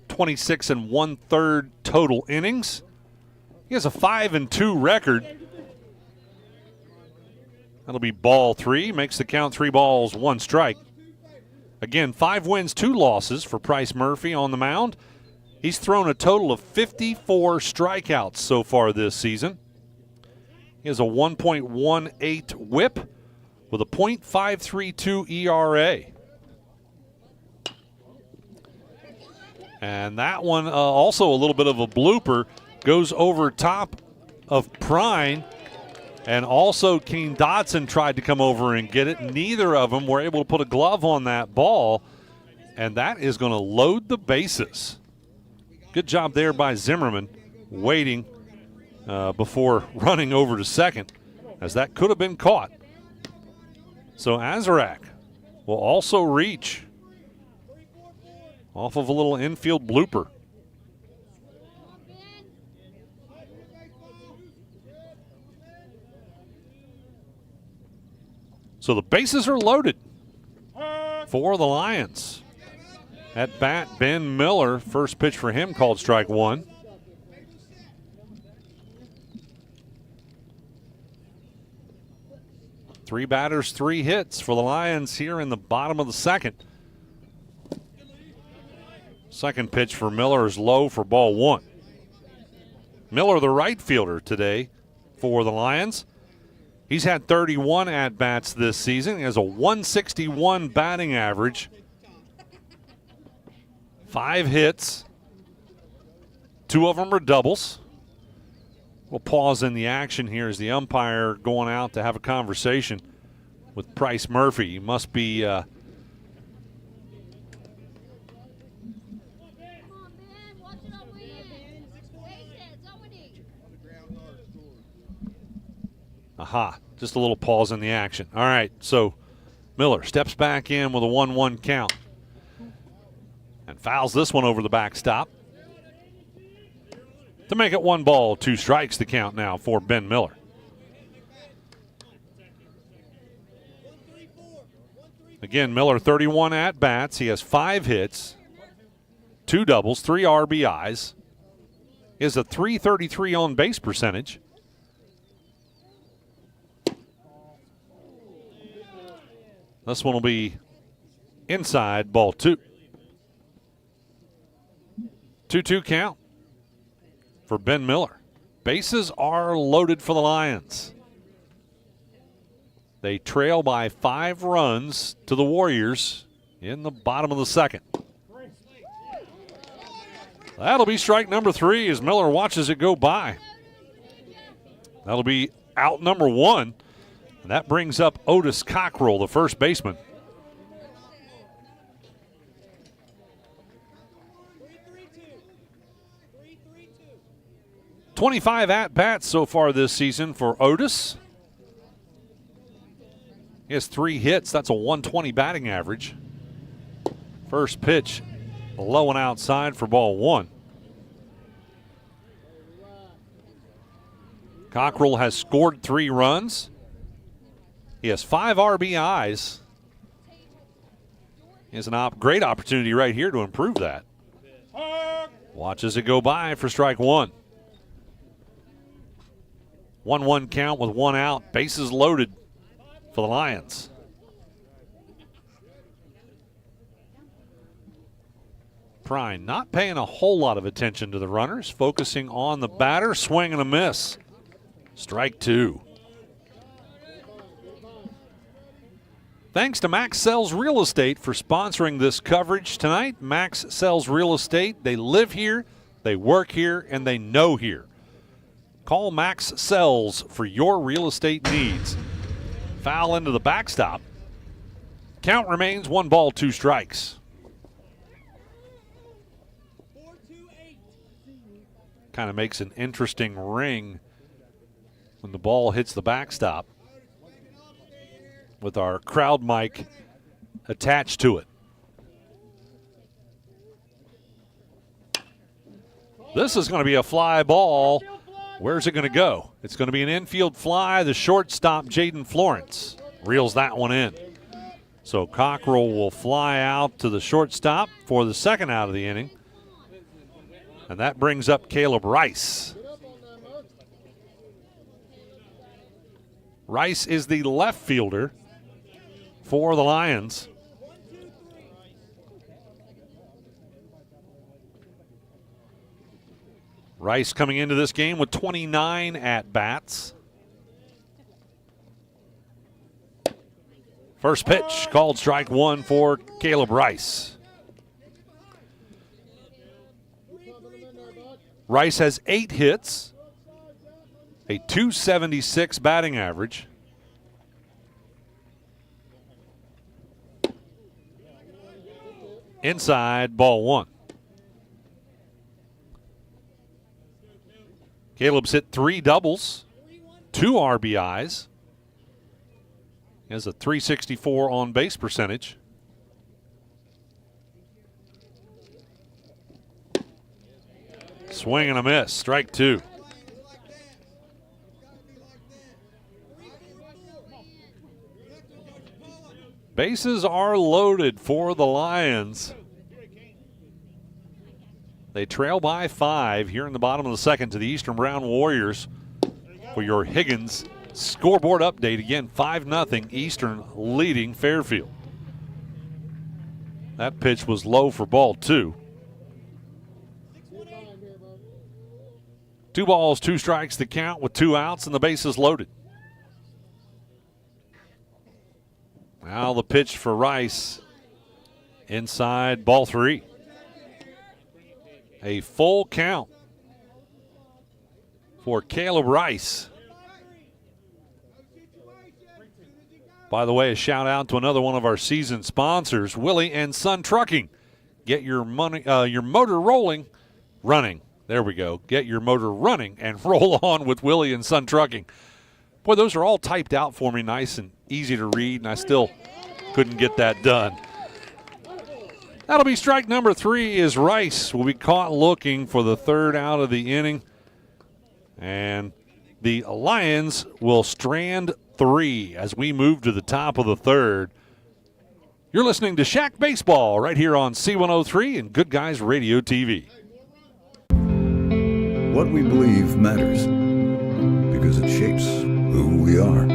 26 1/3 total innings. He has a 5-2 record. That'll be ball 3. Makes the count 3 balls, 1 strike. Again, 5 wins, 2 losses for Price Murphy on the mound. He's thrown a total of 54 strikeouts so far this season. He has a 1.18 whip with a .532 ERA. And that one also a little bit of a blooper. Goes over top of Prine. And also Kane Dotson tried to come over and get it. Neither of them were able to put a glove on that ball. And that is going to load the bases. Good job there by Zimmerman, waiting before running over to second, as that could have been caught. So Azarak will also reach off of a little infield blooper. So the bases are loaded for the Lions. At bat, Ben Miller, first pitch for him called strike one. Three batters, 3 hits for the Lions here in the bottom of the second. Second pitch for Miller is low for ball one. Miller, the right fielder today for the Lions. He's had 31 at-bats this season. He has a 161 batting average. 5 hits. 2 of them are doubles. We'll pause in the action here as the umpire going out to have a conversation with Bryce Murphy. He must be just a little pause in the action. All right, so Miller steps back in with a 1-1 count and fouls this one over the backstop to make it 1 ball, 2 strikes the count now for Ben Miller. Again, Miller 31 at-bats. He has 5 hits, 2 doubles, 3 RBIs. He has a .333 on-base percentage. This one will be inside, ball 2. 2-2 count for Ben Miller. Bases are loaded for the Lions. They trail by 5 runs to the Warriors in the bottom of the second. That'll be strike number 3 as Miller watches it go by. That'll be out number 1. And that brings up Otis Cockrell, the first baseman. .25 at-bats so far this season for Otis. He has 3 hits. That's a 120 batting average. First pitch, low and outside for ball 1. Cockrell has scored 3 runs. He has 5 RBIs. He has a great opportunity right here to improve that. Watches it go by for strike 1. 1-1 count with 1 out. Bases loaded for the Lions. Prine not paying a whole lot of attention to the runners, focusing on the batter, swing and a miss. Strike 2. Thanks to Max Sells Real Estate for sponsoring this coverage tonight. Max Sells Real Estate. They live here, they work here, and they know here. Call Max Sells for your real estate needs. Foul into the backstop. Count remains 1 ball, 2 strikes. Kind of makes an interesting ring when the ball hits the backstop, with our crowd mic attached to it. This is going to be a fly ball. Where's it going to go? It's going to be an infield fly. The shortstop, Jaden Florence, reels that one in. So Cockrell will fly out to the shortstop for the second out of the inning. And that brings up Caleb Rice. Rice is the left fielder for the Lions. Rice coming into this game with 29 at-bats. First pitch called strike 1 for Caleb Rice. Rice has 8 hits, a .276 batting average. Inside, ball 1. Caleb's hit 3 doubles, 2 RBIs. He has a .364 on base percentage. Swing and a miss, strike 2. Bases are loaded for the Lions. They trail by 5 here in the bottom of the second to the Eastern Brown Warriors. For your Higgins scoreboard update, again, 5-0 Eastern leading Fairfield. That pitch was low for ball 2. 2 balls, 2 strikes to count with 2 outs and the bases loaded. Now the pitch for Rice inside, ball 3. A full count for Caleb Rice. By the way, a shout out to another one of our season sponsors, Willie and Son Trucking. Get your motor rolling, running. There we go. Get your motor running and roll on with Willie and Son Trucking. Boy, those are all typed out for me, nice and easy to read, and I still couldn't get that done. That'll be strike number 3 as Rice will be caught looking for the 3rd out of the inning. And the Lions will strand 3 as we move to the top of the 3rd. You're listening to SHAC Baseball right here on C103 and Good Guys Radio TV. What we believe matters because it shapes who we are.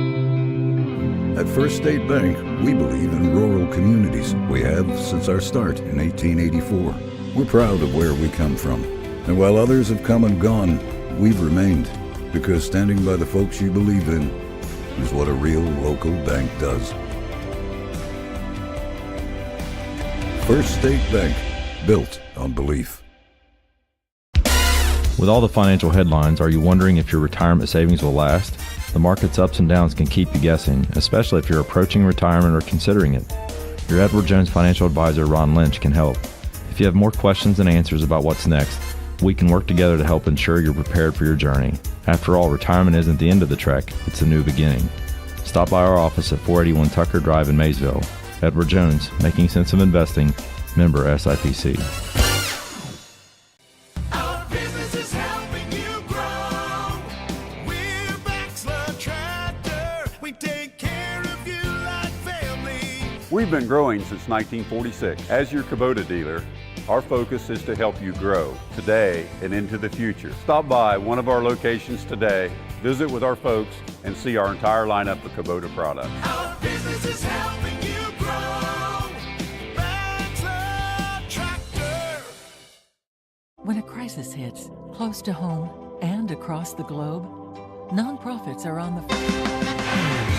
At First State Bank, we believe in rural communities. We have since our start in 1884. We're proud of where we come from. And while others have come and gone, we've remained, because standing by the folks you believe in is what a real local bank does. First State Bank, built on belief. With all the financial headlines, are you wondering if your retirement savings will last? The market's ups and downs can keep you guessing, especially if you're approaching retirement or considering it. Your Edward Jones financial advisor, Ron Lynch, can help. If you have more questions and answers about what's next, we can work together to help ensure you're prepared for your journey. After all, retirement isn't the end of the trek, it's a new beginning. Stop by our office at 481 Tucker Drive in Maysville. Edward Jones, making sense of investing, member SIPC. We've been growing since 1946. As your Kubota dealer, our focus is to help you grow today and into the future. Stop by one of our locations today, visit with our folks, and see our entire lineup of Kubota products. Our business is helping you grow. Bachelor Tractor. When a crisis hits, close to home and across the globe, nonprofits are on the front.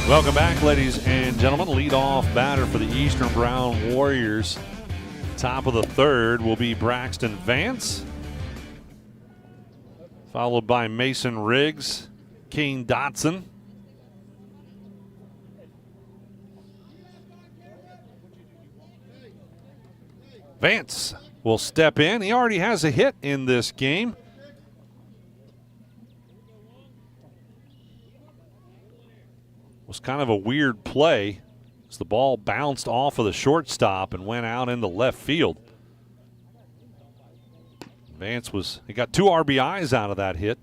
Welcome back, ladies and gentlemen. Lead-off batter for the Eastern Brown Warriors. Top of the 3rd will be Braxton Vance, followed by Mason Riggs, Kane Dotson. Vance will step in. He already has a hit in this game. Was kind of a weird play as the ball bounced off of the shortstop and went out into left field. Vance he got 2 RBIs out of that hit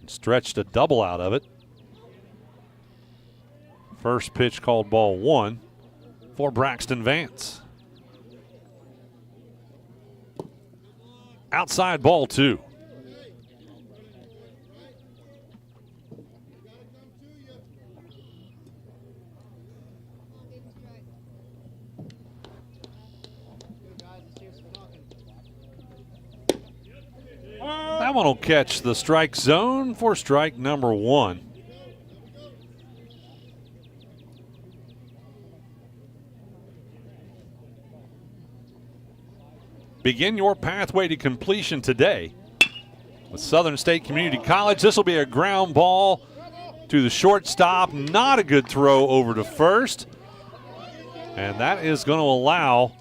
and stretched a double out of it. First pitch called ball 1 for Braxton Vance. Outside ball 2. That one will catch the strike zone for strike number 1. Begin your pathway to completion today with Southern State Community College. This will be a ground ball to the shortstop. Not a good throw over to first. And that is going to allow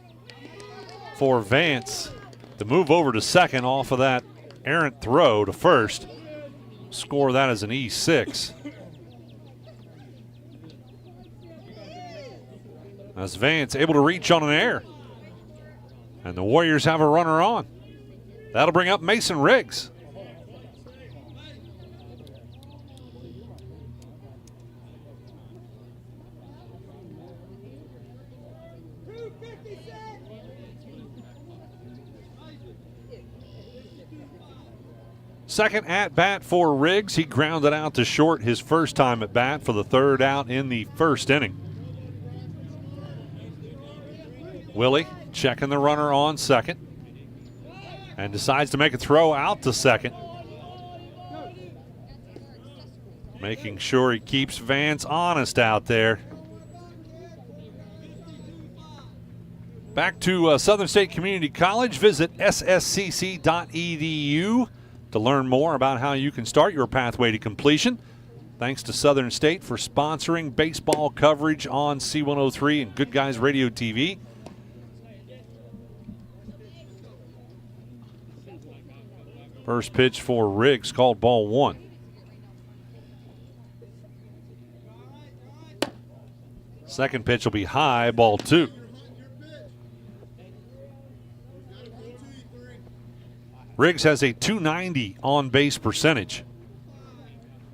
for Vance to move over to second off of that errant throw to first. Score that as an E6. As Vance able to reach on an error. And the Warriors have a runner on. That'll bring up Mason Riggs. Second at bat for Riggs. He grounded out to short his first time at bat for the third out in the first inning. Willie checking the runner on second and decides to make a throw out to second. Making sure he keeps Vance honest out there. Back to Southern State Community College. Visit sscc.edu to learn more about how you can start your pathway to completion. Thanks to Southern State for sponsoring baseball coverage on C103 and Good Guys Radio TV. First pitch for Riggs, called ball one. Second pitch will be high, ball two. Riggs has a .290 on-base percentage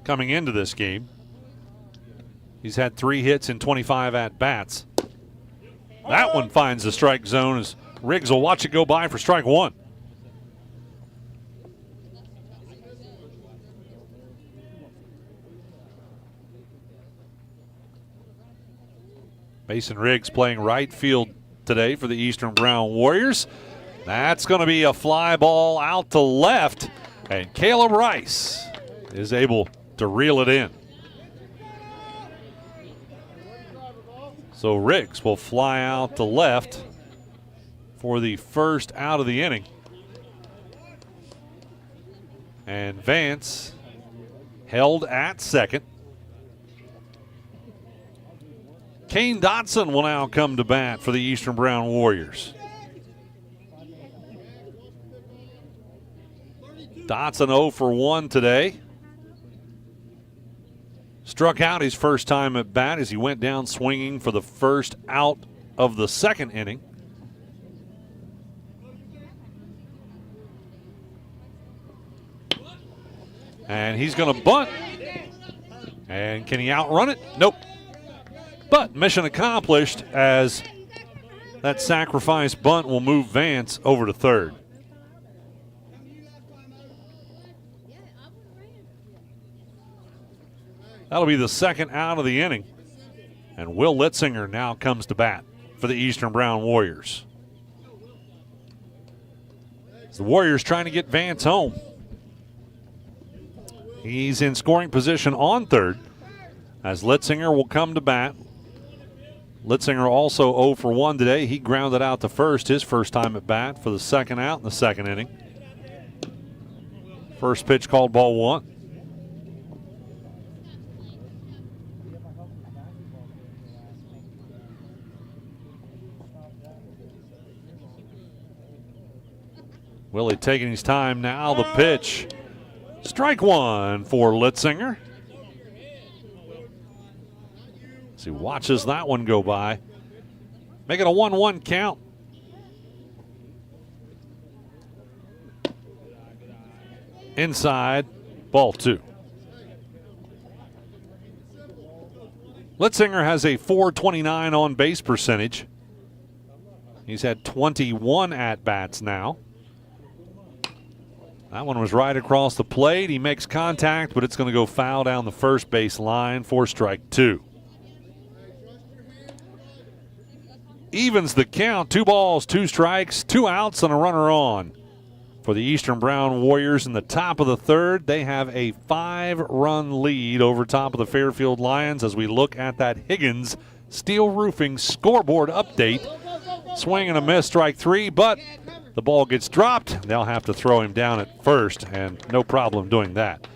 coming into this game. He's had 3 hits in 25 at-bats. That one finds the strike zone as Riggs will watch it go by for strike one. Mason Riggs playing right field today for the Eastern Brown Warriors. That's going to be a fly ball out to left, and Caleb Rice is able to reel it in. So Riggs will fly out to left for the first out of the inning. And Vance held at second. Kane Dotson will now come to bat for the Eastern Brown Warriors. Dotson 0 for 1 today. Struck out his first time at bat as he went down swinging for the first out of the second inning. And he's going to bunt. And can he outrun it? Nope. But mission accomplished as that sacrifice bunt will move Vance over to third. That'll be the second out of the inning. And Will Litzinger now comes to bat for the Eastern Brown Warriors. The Warriors trying to get Vance home. He's in scoring position on third as Litzinger will come to bat. Litzinger also 0 for 1 today. He grounded out to first, his first time at bat for the second out in the second inning. First pitch called ball one. Willie taking his time now. The pitch. Strike one for Litzinger. As he watches that one go by. Make it a 1-1 count. Inside, ball two. Litzinger has a .429 on base percentage. He's had 21 at-bats now. That one was right across the plate. He makes contact, but it's going to go foul down the first base line for strike two. Evens the count. 2 balls, 2 strikes, 2 outs, and a runner on. For the Eastern Brown Warriors in the top of the third, they have a 5-run lead over top of the Fairfield Lions as we look at that Higgins Steel Roofing scoreboard update. Swing and a miss, strike 3, but the ball gets dropped. They'll have to throw him down at first, and no problem doing that.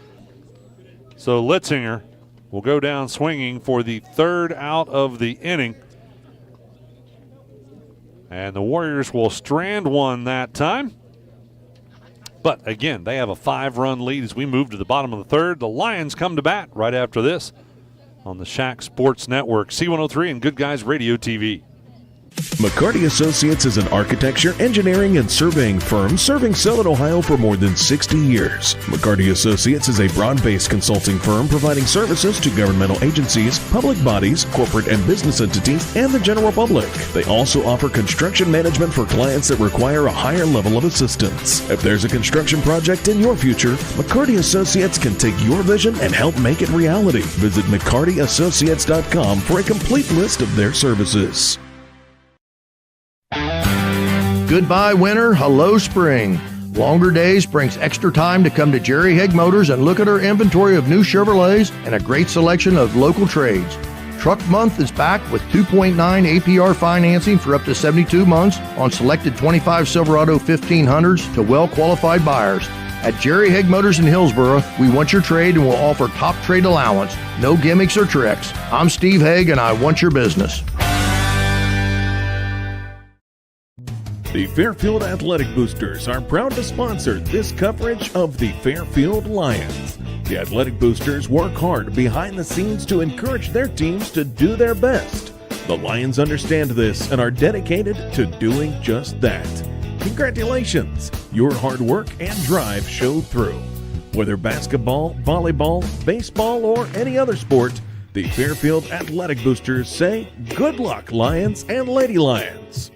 So Litzinger will go down swinging for the third out of the inning. And the Warriors will strand one that time. But again, they have a 5-run lead as we move to the bottom of the third. The Lions come to bat right after this on the SHAC Sports Network, C103 and Good Guys Radio TV. McCarty Associates is an architecture, engineering, and surveying firm serving Southern Ohio for more than 60 years. McCarty Associates is a broad-based consulting firm providing services to governmental agencies, public bodies, corporate and business entities, and the general public. They also offer construction management for clients that require a higher level of assistance. If there's a construction project in your future, McCarty Associates can take your vision and help make it reality. Visit McCartyAssociates.com for a complete list of their services. Goodbye winter, hello spring. Longer days brings extra time to come to Jerry Haig Motors and look at our inventory of new Chevrolets and a great selection of local trades. Truck Month is back with 2.9 APR financing for up to 72 months on selected 25 Silverado 1500s to well-qualified buyers. At Jerry Haig Motors in Hillsboro, we want your trade and will offer top trade allowance. No gimmicks or tricks. I'm Steve Haig and I want your business. The Fairfield Athletic Boosters are proud to sponsor this coverage of the Fairfield Lions. The Athletic Boosters work hard behind the scenes to encourage their teams to do their best. The Lions understand this and are dedicated to doing just that. Congratulations! Your hard work and drive showed through. Whether basketball, volleyball, baseball, or any other sport, the Fairfield Athletic Boosters say, good luck, Lions and Lady Lions.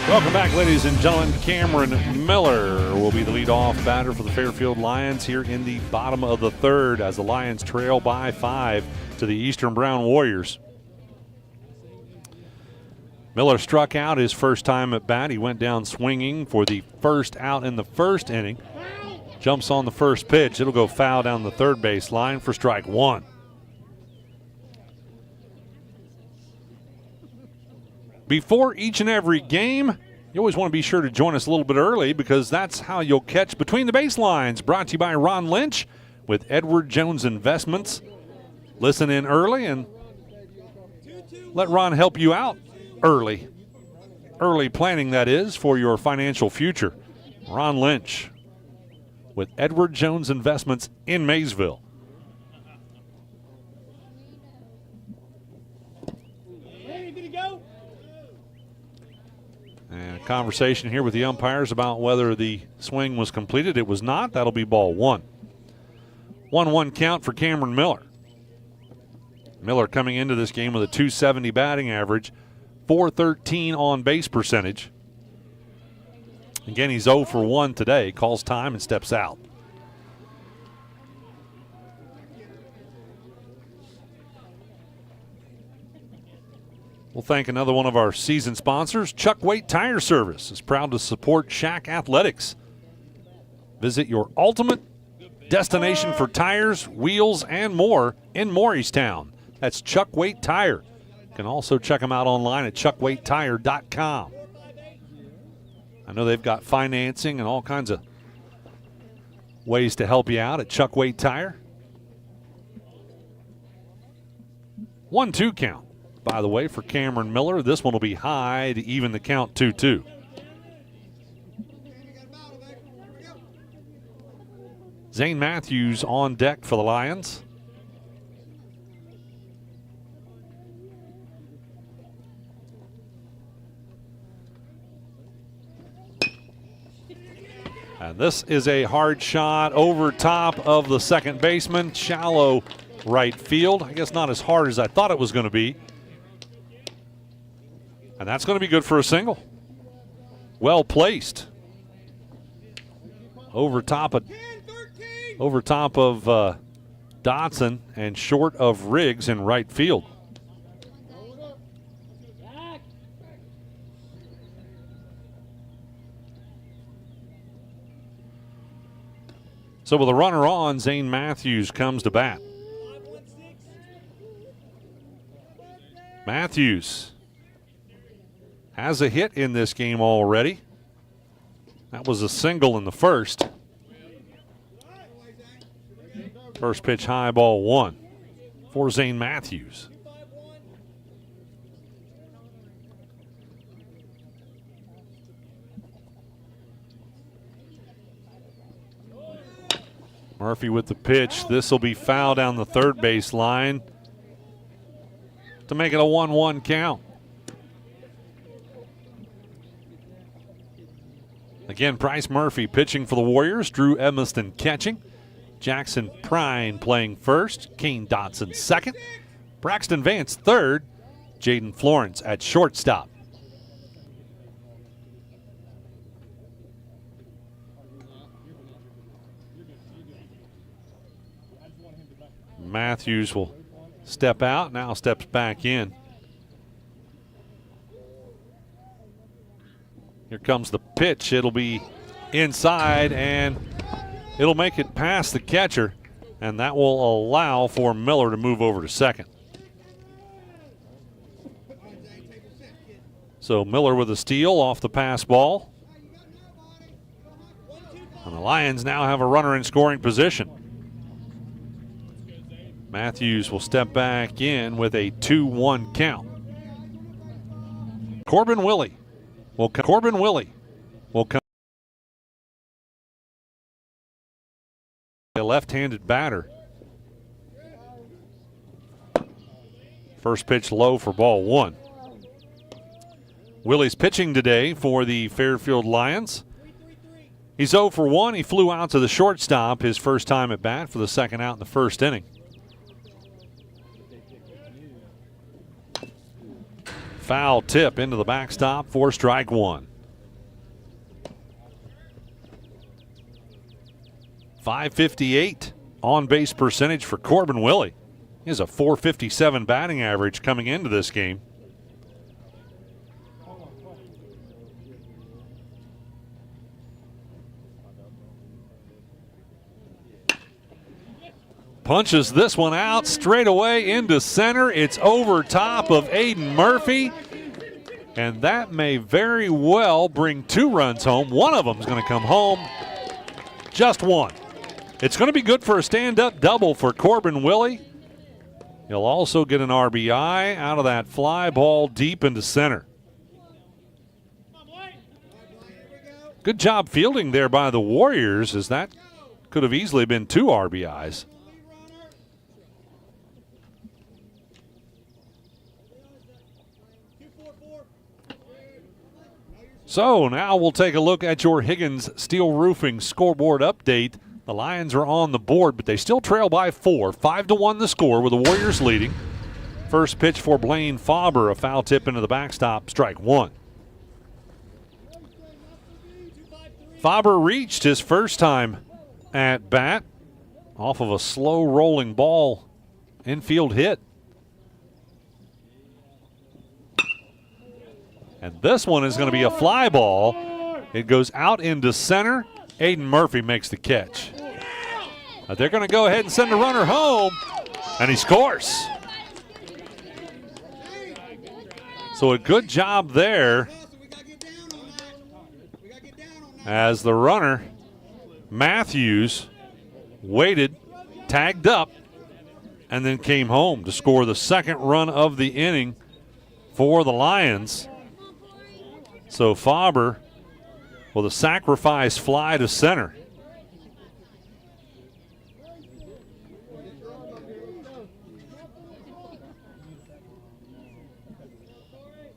Welcome back, ladies and gentlemen. Cameron Miller will be the leadoff batter for the Fairfield Lions here in the bottom of the third as the Lions trail by 5 to the Eastern Brown Warriors. Miller struck out his first time at bat. He went down swinging for the first out in the first inning. Jumps on the first pitch. It'll go foul down the third base line for strike one. Before each and every game, you always want to be sure to join us a little bit early because that's how you'll catch Between the Baselines, brought to you by Ron Lynch with Edward Jones Investments. Listen in early and let Ron help you out early. Early planning, that is, for your financial future. Ron Lynch with Edward Jones Investments in Maysville. And a conversation here with the umpires about whether the swing was completed. It was not. That'll be ball one. 1-1 count for Cameron Miller. Miller coming into this game with a .270 batting average, .413 on base percentage. Again, he's 0 for 1 today. Calls time and steps out. We'll thank another one of our season sponsors. Chuck Waite Tire Service is proud to support SHAC Athletics. Visit your ultimate destination for tires, wheels, and more in Morristown. That's Chuck Waite Tire. You can also check them out online at chuckwaitetire.com. I know they've got financing and all kinds of ways to help you out at Chuck Waite Tire. 1-2 count, by the way, for Cameron Miller. This one will be high to even the count 2-2. Zane Matthews on deck for the Lions. And this is a hard shot over top of the second baseman. Shallow right field. I guess not as hard as I thought it was going to be. And that's going to be good for a single. Well placed. Over top of Dotson and short of Riggs in right field. So with a runner on, Zane Matthews comes to bat. Matthews has a hit in this game already. That was a single in the first. First pitch high, ball one for Zane Matthews. Murphy with the pitch. This will be foul down the third base line. to make it a 1-1 count. Again, Bryce Murphy pitching for the Warriors. Drew Edmiston catching. Jackson Prine playing first. Kane Dotson second. Braxton Vance third. Jaden Florence at shortstop. Matthews will step out, now steps back in. Here comes the pitch. It'll be inside, and it'll make it past the catcher, and that will allow for Miller to move over to second. So Miller with a steal off the pass ball. And the Lions now have a runner in scoring position. Matthews will step back in with a 2-1 count. Corbin Willie will come. A left-handed batter. First pitch low for ball one. Willie's pitching today for the Fairfield Lions. He's 0 for 1. He flew out to the shortstop his first time at bat for the second out in the first inning. Foul tip into the backstop for strike one. .558 on-base percentage for Corbin Willie. He has a .457 batting average coming into this game. Punches this one out straight away into center. It's over top of Aiden Murphy. And that may very well bring 2 runs home. One of them is going to come home. Just one. It's going to be good for a stand-up double for Corbin Willie. He'll also get an RBI out of that fly ball deep into center. Good job fielding there by the Warriors, as that could have easily been 2 RBIs. So now we'll take a look at your Higgins Steel Roofing scoreboard update. The Lions are on the board, but they still trail by 4. 5-1 the score with the Warriors leading. First pitch for Blaine Faber, a foul tip into the backstop, strike one. Faber reached his first time at bat off of a slow rolling ball, infield hit. And this one is going to be a fly ball. It goes out into center. Aiden Murphy makes the catch. They're going to go ahead and send the runner home, and he scores. So a good job there as the runner, Matthews, waited, tagged up, and then came home to score the second run of the inning for the Lions. So Faber with a sacrifice fly to center.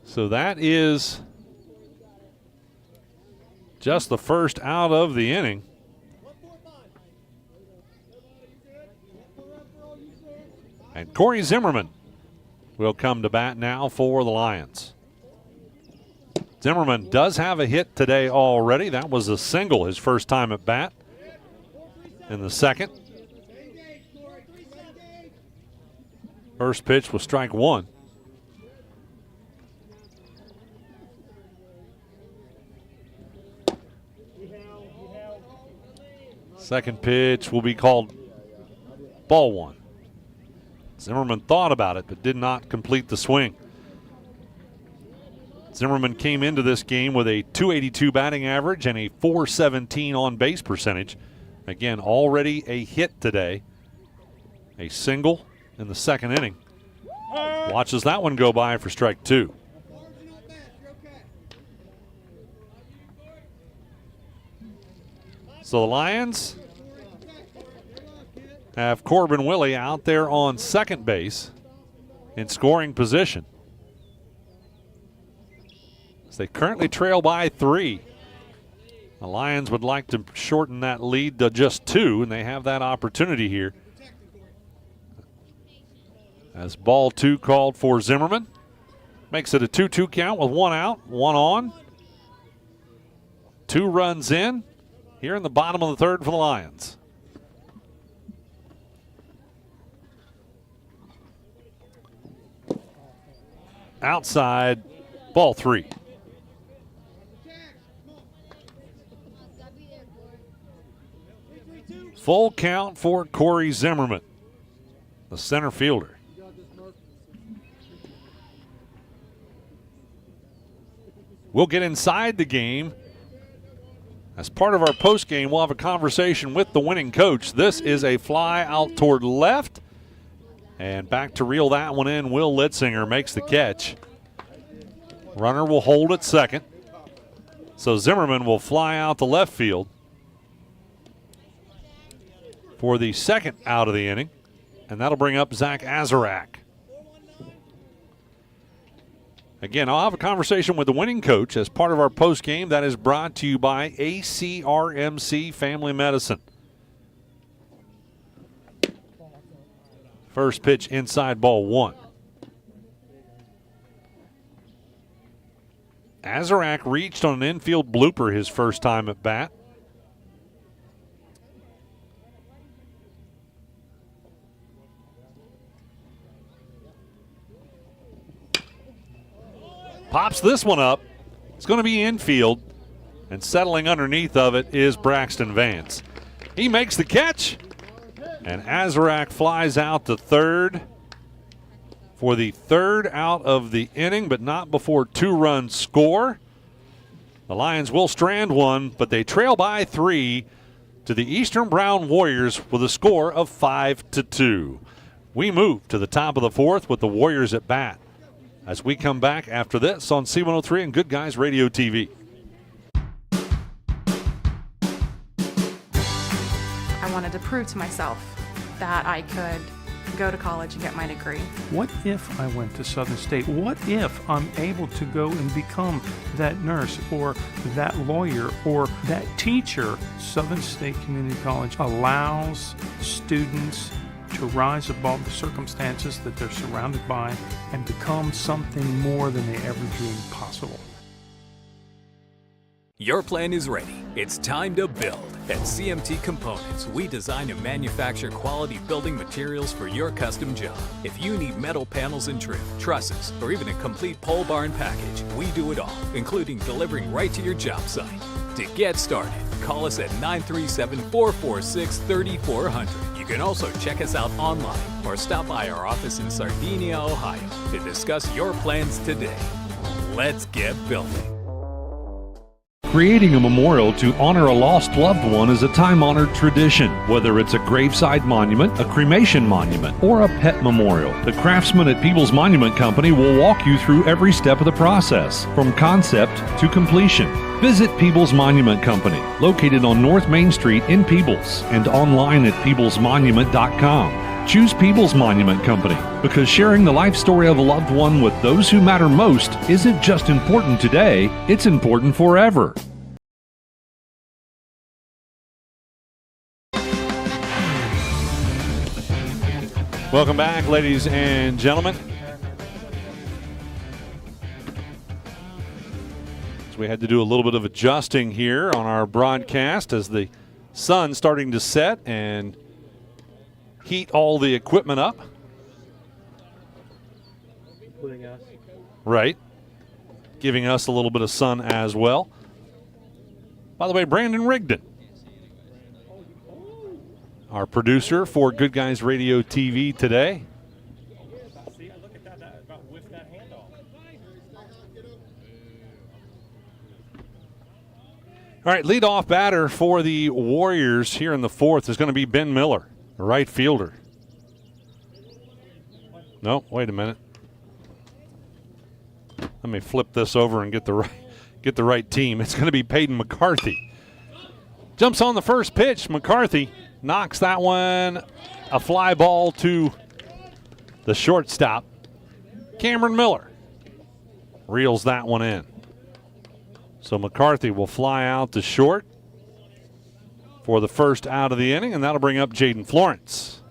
So that is just the first out of the inning. And Corey Zimmerman will come to bat now for the Lions. Zimmerman does have a hit today already. That was a single, his first time at bat in the second. First pitch was strike one. Second pitch will be called ball one. Zimmerman thought about it but did not complete the swing. Zimmerman came into this game with a .282 batting average and a .417 on-base percentage. Again, already a hit today. A single in the second inning. Watches that one go by for strike two. So the Lions have Corbin Willie out there on second base. in scoring position. As they currently trail by 3. The Lions would like to shorten that lead to just 2, and they have that opportunity here. As ball 2 called for Zimmerman. Makes it a 2-2 count with 1 out, 1 on. 2 runs in here in the bottom of the 3rd for the Lions. Outside, ball 3. Full count for Corey Zimmerman, the center fielder. We'll get inside the game. As part of our post game, we'll have a conversation with the winning coach. This is a fly out toward left. And back to reel that one in. Will Litzinger makes the catch. Runner will hold at second. So Zimmerman will fly out to left field for the second out of the inning. And that'll bring up Zach Azarak. Again, I'll have a conversation with the winning coach as part of our post game. That is brought to you by ACRMC Family Medicine. First pitch inside, ball 1. Azarak reached on an infield blooper his first time at bat. Pops this one up. It's going to be infield, and settling underneath of it is Braxton Vance. He makes the catch, and Azarak flies out to third for the 3rd out of the inning, but not before 2-run score. The Lions will strand one, but they trail by 3 to the Eastern Brown Warriors with a score of 5-2. We move to the top of the 4th with the Warriors at bat as we come back after this on C103 and Good Guys Radio TV. I wanted to prove to myself that I could go to college and get my degree. What if I went to Southern State? What if I'm able to go and become that nurse or that lawyer or that teacher? Southern State Community College allows students to rise above the circumstances that they're surrounded by and become something more than they ever dreamed possible. Your plan is ready. It's time to build. At CMT Components, we design and manufacture quality building materials for your custom job. If you need metal panels and trim, trusses, or even a complete pole barn package, we do it all, including delivering right to your job site. To get started, call us at 937-446-3400. You can also check us out online or stop by our office in Sardinia, Ohio to discuss your plans today. Let's get building. Creating a memorial to honor a lost loved one is a time-honored tradition. Whether it's a graveside monument, a cremation monument, or a pet memorial, the craftsmen at Peebles Monument Company will walk you through every step of the process, from concept to completion. Visit Peebles Monument Company, located on North Main Street in Peebles, and online at peeblesmonument.com. Choose Peebles Monument Company because sharing the life story of a loved one with those who matter most isn't just important today, it's important forever. Welcome back, ladies and gentlemen. So we had to do a little bit of adjusting here on our broadcast as the sun's starting to set and heat all the equipment up. Including us. Right. Giving us a little bit of sun as well. By the way, Brandon Rigdon, our producer for Good Guys Radio TV today. See, look at that, about whiffed that handoff. All right, leadoff batter for the Warriors here in the 4th is going to be Ben Miller, the right fielder. No, wait a minute. Let me flip this over and get the right team. It's going to be Peyton McCarthy. Jumps on the first pitch. McCarthy knocks that one a fly ball to the shortstop. Cameron Miller reels that one in. So McCarthy will fly out to short for the first out of the inning, and that'll bring up Jaden Florence.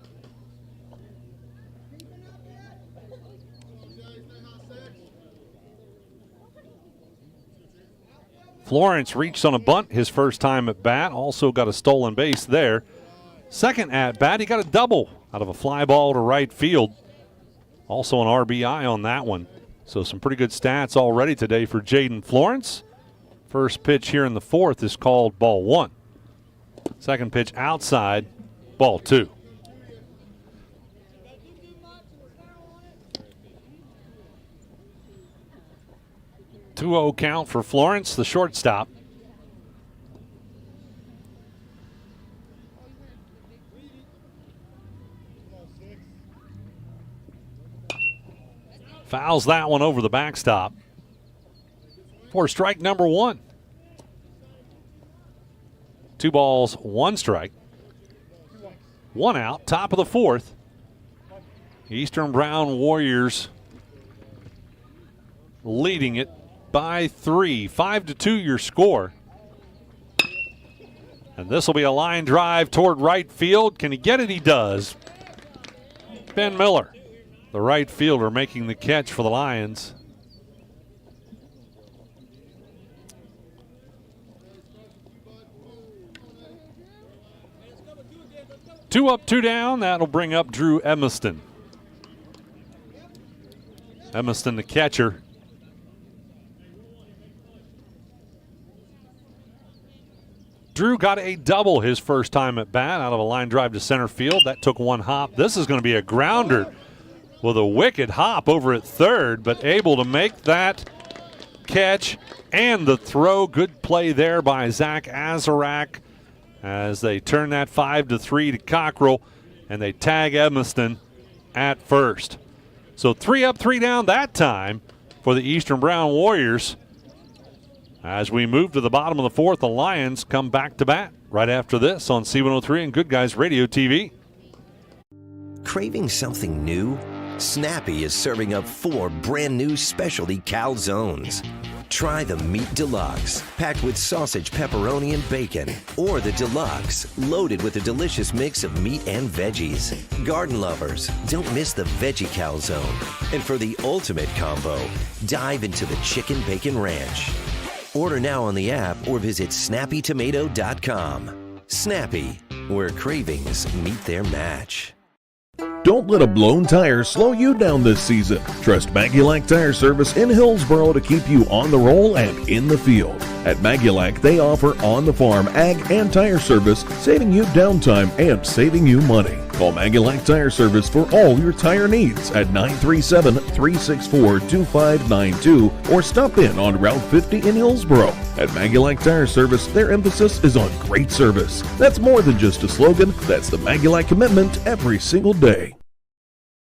Florence reached on a bunt his first time at bat, also got a stolen base there. Second at bat, he got a double out of a fly ball to right field. Also an RBI on that one. So some pretty good stats already today for Jaden Florence. First pitch here in the fourth is called ball one. Second pitch outside, ball two. 2-0 count for Florence, the shortstop. Fouls that one over the backstop for strike number one. 2 balls, 1 strike. 1 out, top of the fourth. Eastern Brown Warriors leading it by 3. 5-2 your score. And this will be a line drive toward right field. Can he get it? He does. Ben Miller, the right fielder, making the catch for the Lions. Two up, 2 down. That'll bring up Drew Emiston. Emiston, the catcher. Drew got a double his first time at bat out of a line drive to center field. That took 1 hop. This is going to be a grounder with a wicked hop over at third, but able to make that catch and the throw. Good play there by Zach Azarak as they turn that 5-3 to Cockrell, and they tag Emiston at first. So 3 up, 3 down that time for the Eastern Brown Warriors. As we move to the bottom of the fourth, the Lions come back to bat right after this on C103 and Good Guys Radio TV. Craving something new? Snappy is serving up 4 brand new specialty calzones. Try the Meat Deluxe, packed with sausage, pepperoni, and bacon. Or the Deluxe, loaded with a delicious mix of meat and veggies. Garden lovers, don't miss the Veggie Calzone. And for the ultimate combo, dive into the Chicken Bacon Ranch. Order now on the app or visit snappytomato.com. Snappy, where cravings meet their match. Don't let a blown tire slow you down this season. Trust Maggulac Tire Service in Hillsboro to keep you on the roll and in the field. At Maggulac, they offer on-the-farm ag and tire service, saving you downtime and saving you money. Call Maggulac Tire Service for all your tire needs at 937-364-2592 or stop in on Route 50 in Hillsboro. At Maggulac Tire Service, their emphasis is on great service. That's more than just a slogan. That's the Maggulac commitment every single day.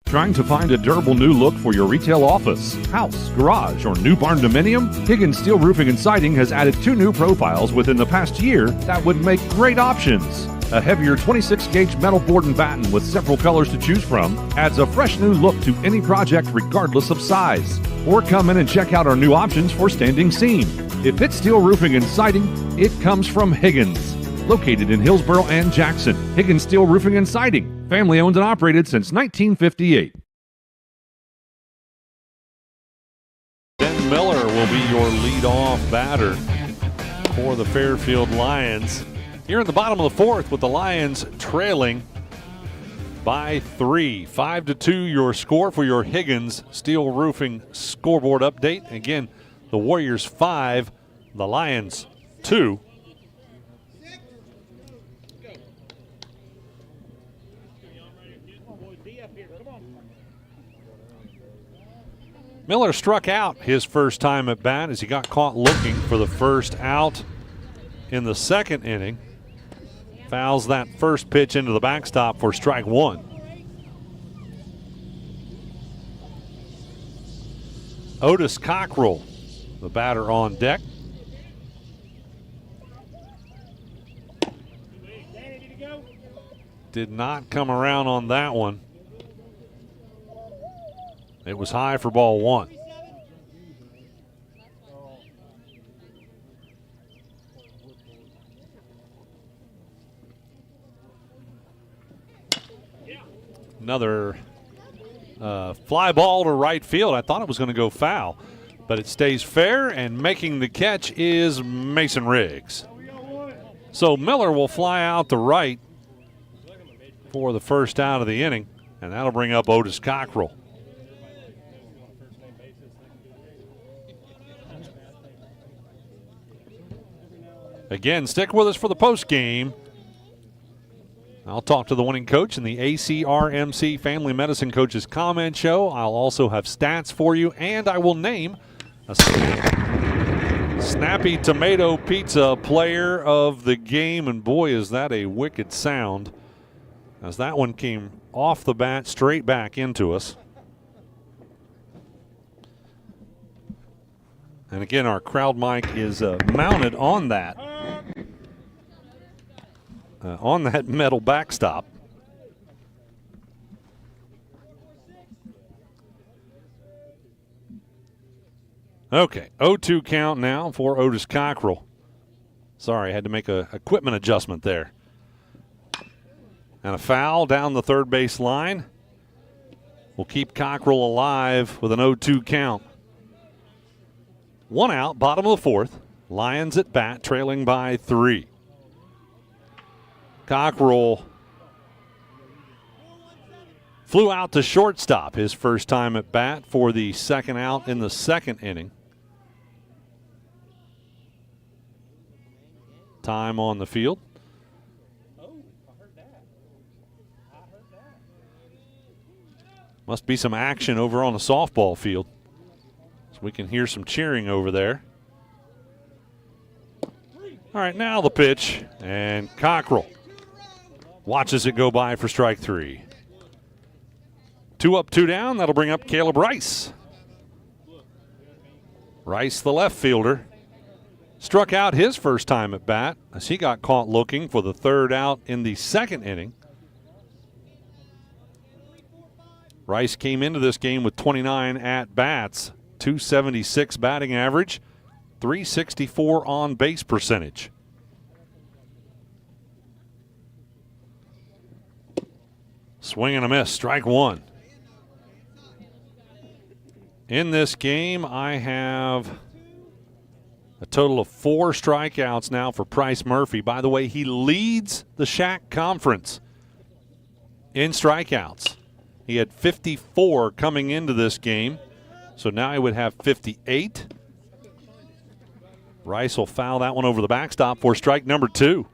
Trying to find a durable new look for your retail office, house, garage, or new barn dominium? Higgins Steel Roofing and Siding has added 2 new profiles within the past year that would make great options. A heavier 26-gauge metal board and batten with several colors to choose from adds a fresh new look to any project regardless of size. Or come in and check out our new options for standing seam. If it's steel roofing and siding, it comes from Higgins. Located in Hillsboro and Jackson, Higgins Steel Roofing and Siding. Family owned and operated since 1958. Ben Miller will be your leadoff batter for the Fairfield Lions. Here in the bottom of the fourth with the Lions trailing by 3. 5-2 your score for your Higgins Steel Roofing scoreboard update. Again, the Warriors 5, the Lions 2. Miller struck out his first time at bat as he got caught looking for the first out in the second inning. Fouls that first pitch into the backstop for strike 1. Otis Cockrell, the batter on deck. Did not come around on that one. It was high for ball one. Another fly ball to right field. I thought it was going to go foul, but it stays fair, and making the catch is Mason Riggs. So Miller will fly out to right for the first out of the inning, and that'll bring up Otis Cockrell. Again, stick with us for the post game. I'll talk to the winning coach in the ACRMC Family Medicine Coaches Comment Show. I'll also have stats for you, and I will name a Snappy Tomato Pizza player of the game. And boy, is that a wicked sound, as that one came off the bat straight back into us. And again, our crowd mic is mounted on that. On that metal backstop. Okay, 0-2 count now for Otis Cockrell. Sorry, I had to make a equipment adjustment there. And a foul down the third base line will keep Cockrell alive with an 0-2 count. One out, bottom of the fourth. Lions at bat, trailing by 3. Cockrell flew out to shortstop his first time at bat for the second out in the second inning. Time on the field. Must be some action over on the softball field, so we can hear some cheering over there. All right, now the pitch, and Cockrell watches it go by for strike 3. 2 up, 2 down. That'll bring up Caleb Rice. Rice, the left fielder, struck out his first time at bat as he got caught looking for the third out in the second inning. Rice came into this game with 29 at-bats, 276 batting average, 364 on base percentage. Swing and a miss, strike 1. In this game, I have a total of 4 strikeouts now for Price Murphy. By the way, he leads the SHAC Conference in strikeouts. He had 54 coming into this game, so now he would have 58. Rice will foul that one over the backstop for strike number 2.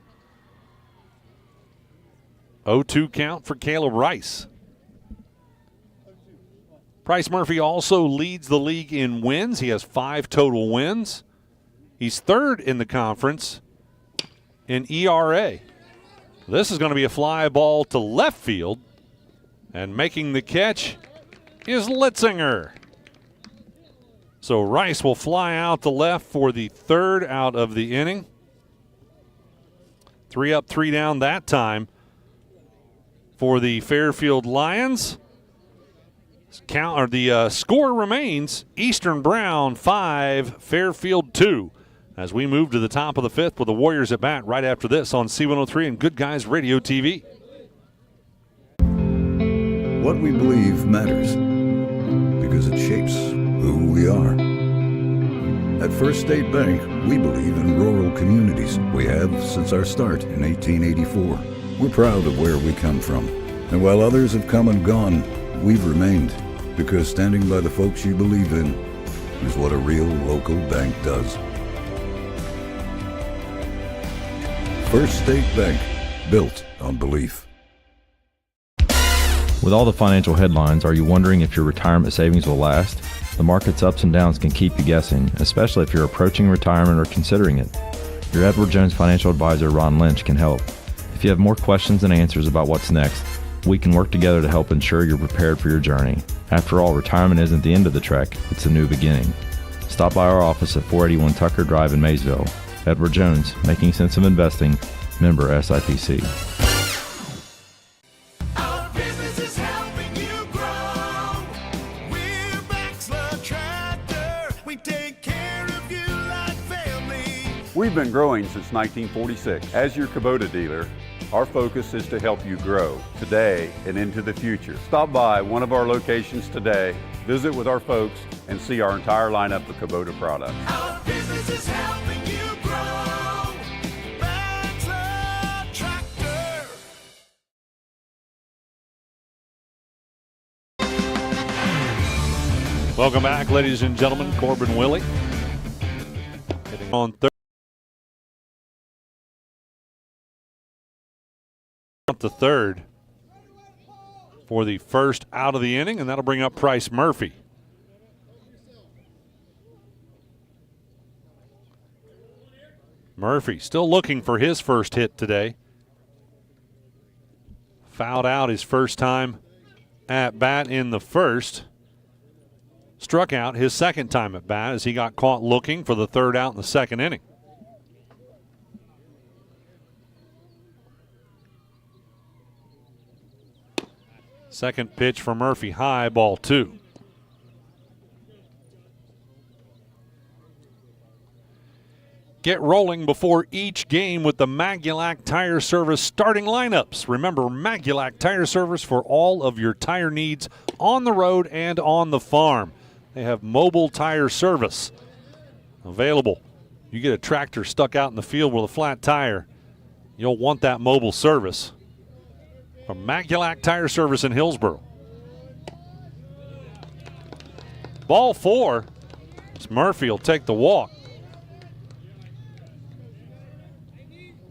0-2 count for Caleb Rice. Price Murphy also leads the league in wins. He has 5 total wins. He's third in the conference in ERA. This is going to be a fly ball to left field, and making the catch is Litzinger. So Rice will fly out to left for the third out of the inning. 3 up, 3 down that time for the Fairfield Lions. The score remains Eastern Brown 5, Fairfield 2, as we move to the top of the 5th with the Warriors at bat right after this on C103 and Good Guys Radio TV. What we believe matters because it shapes who we are. At First State Bank, we believe in rural communities. We have since our start in 1884. We're proud of where we come from. And while others have come and gone, we've remained, because standing by the folks you believe in is what a real local bank does. First State Bank, built on belief. With all the financial headlines, are you wondering if your retirement savings will last? The market's ups and downs can keep you guessing, especially if you're approaching retirement or considering it. Your Edward Jones financial advisor, Ron Lynch, can help. If you have more questions than answers about what's next, we can work together to help ensure you're prepared for your journey. After all, retirement isn't the end of the trek, it's a new beginning. Stop by our office at 481 Tucker Drive in Maysville. Edward Jones, making sense of investing, member SIPC. Our business is helping you grow. We're We've been growing since 1946. As your Kubota dealer, our focus is to help you grow today and into the future. Stop by one of our locations today, visit with our folks, and see our entire lineup of Kubota products. Our business is helping you grow. Better Tractor. Welcome back, ladies and gentlemen. Corbin Willie hitting on third. To third for the first out of the inning, and that'll bring up Price Murphy. Murphy still looking for his first hit today. Fouled out his first time at bat in the first. Struck out his second time at bat as he got caught looking for the third out in the second inning. Second pitch for Murphy, high, ball 2. Get rolling before each game with the Magulac Tire Service starting lineups. Remember, Magulac Tire Service for all of your tire needs on the road and on the farm. They have mobile tire service available. You get a tractor stuck out in the field with a flat tire, you'll want that mobile service from Magulac Tire Service in Hillsboro. Ball 4. Murphy will take the walk.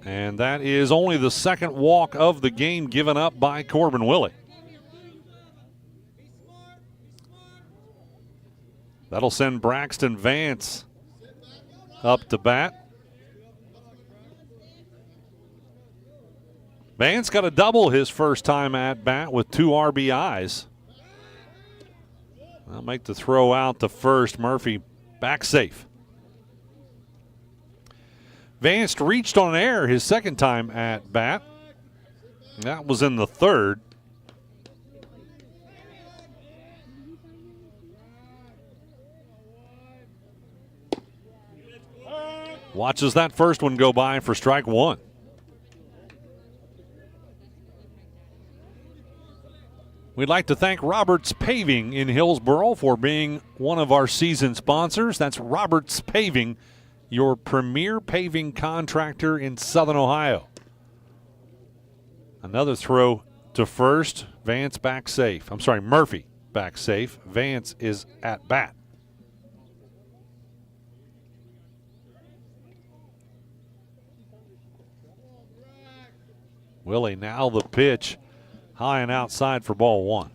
And that is only the second walk of the game given up by Corbin Willie. That'll send Braxton Vance up to bat. Vance got a double his first time at bat with 2 RBIs. That'll make the throw out to first. Murphy back safe. Vance reached on an error his second time at bat. That was in the third. Watches that first one go by for strike 1. We'd like to thank Roberts Paving in Hillsboro for being one of our season sponsors. That's Roberts Paving, your premier paving contractor in Southern Ohio. Another throw to first. Vance back safe. I'm sorry, Murphy back safe. Vance is at bat. Willie now the pitch. High and outside for ball 1.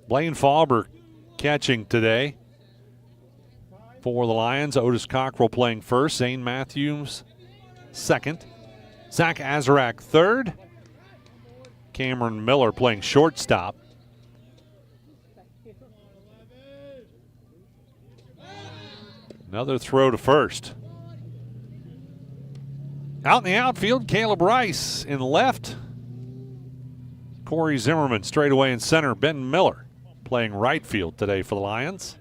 Blaine Fauber catching today for the Lions. Otis Cockrell playing first. Zane Matthews second. Zach Azarak third. Cameron Miller playing shortstop. Another throw to first. Out in the outfield, Caleb Rice in left. Corey Zimmerman straight away in center. Ben Miller playing right field today for the Lions.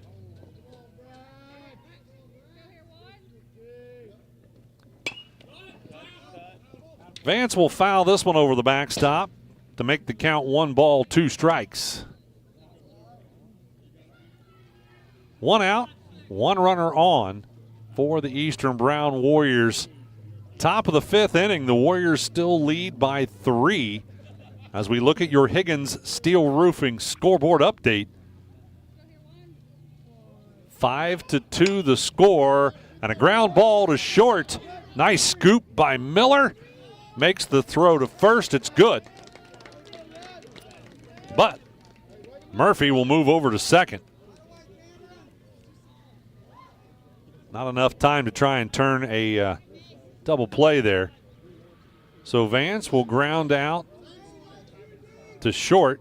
Vance will foul this one over the backstop to make the count 1 ball, 2 strikes. 1 out, 1 runner on for the Eastern Brown Warriors. Top of the 5th inning, the Warriors still lead by 3. As we look at your Higgins Steel Roofing scoreboard update, 5-2 the score, and a ground ball to short. Nice scoop by Miller. Makes the throw to first. It's good. But Murphy will move over to second. Not enough time to try and turn a double play there. So Vance will ground out to short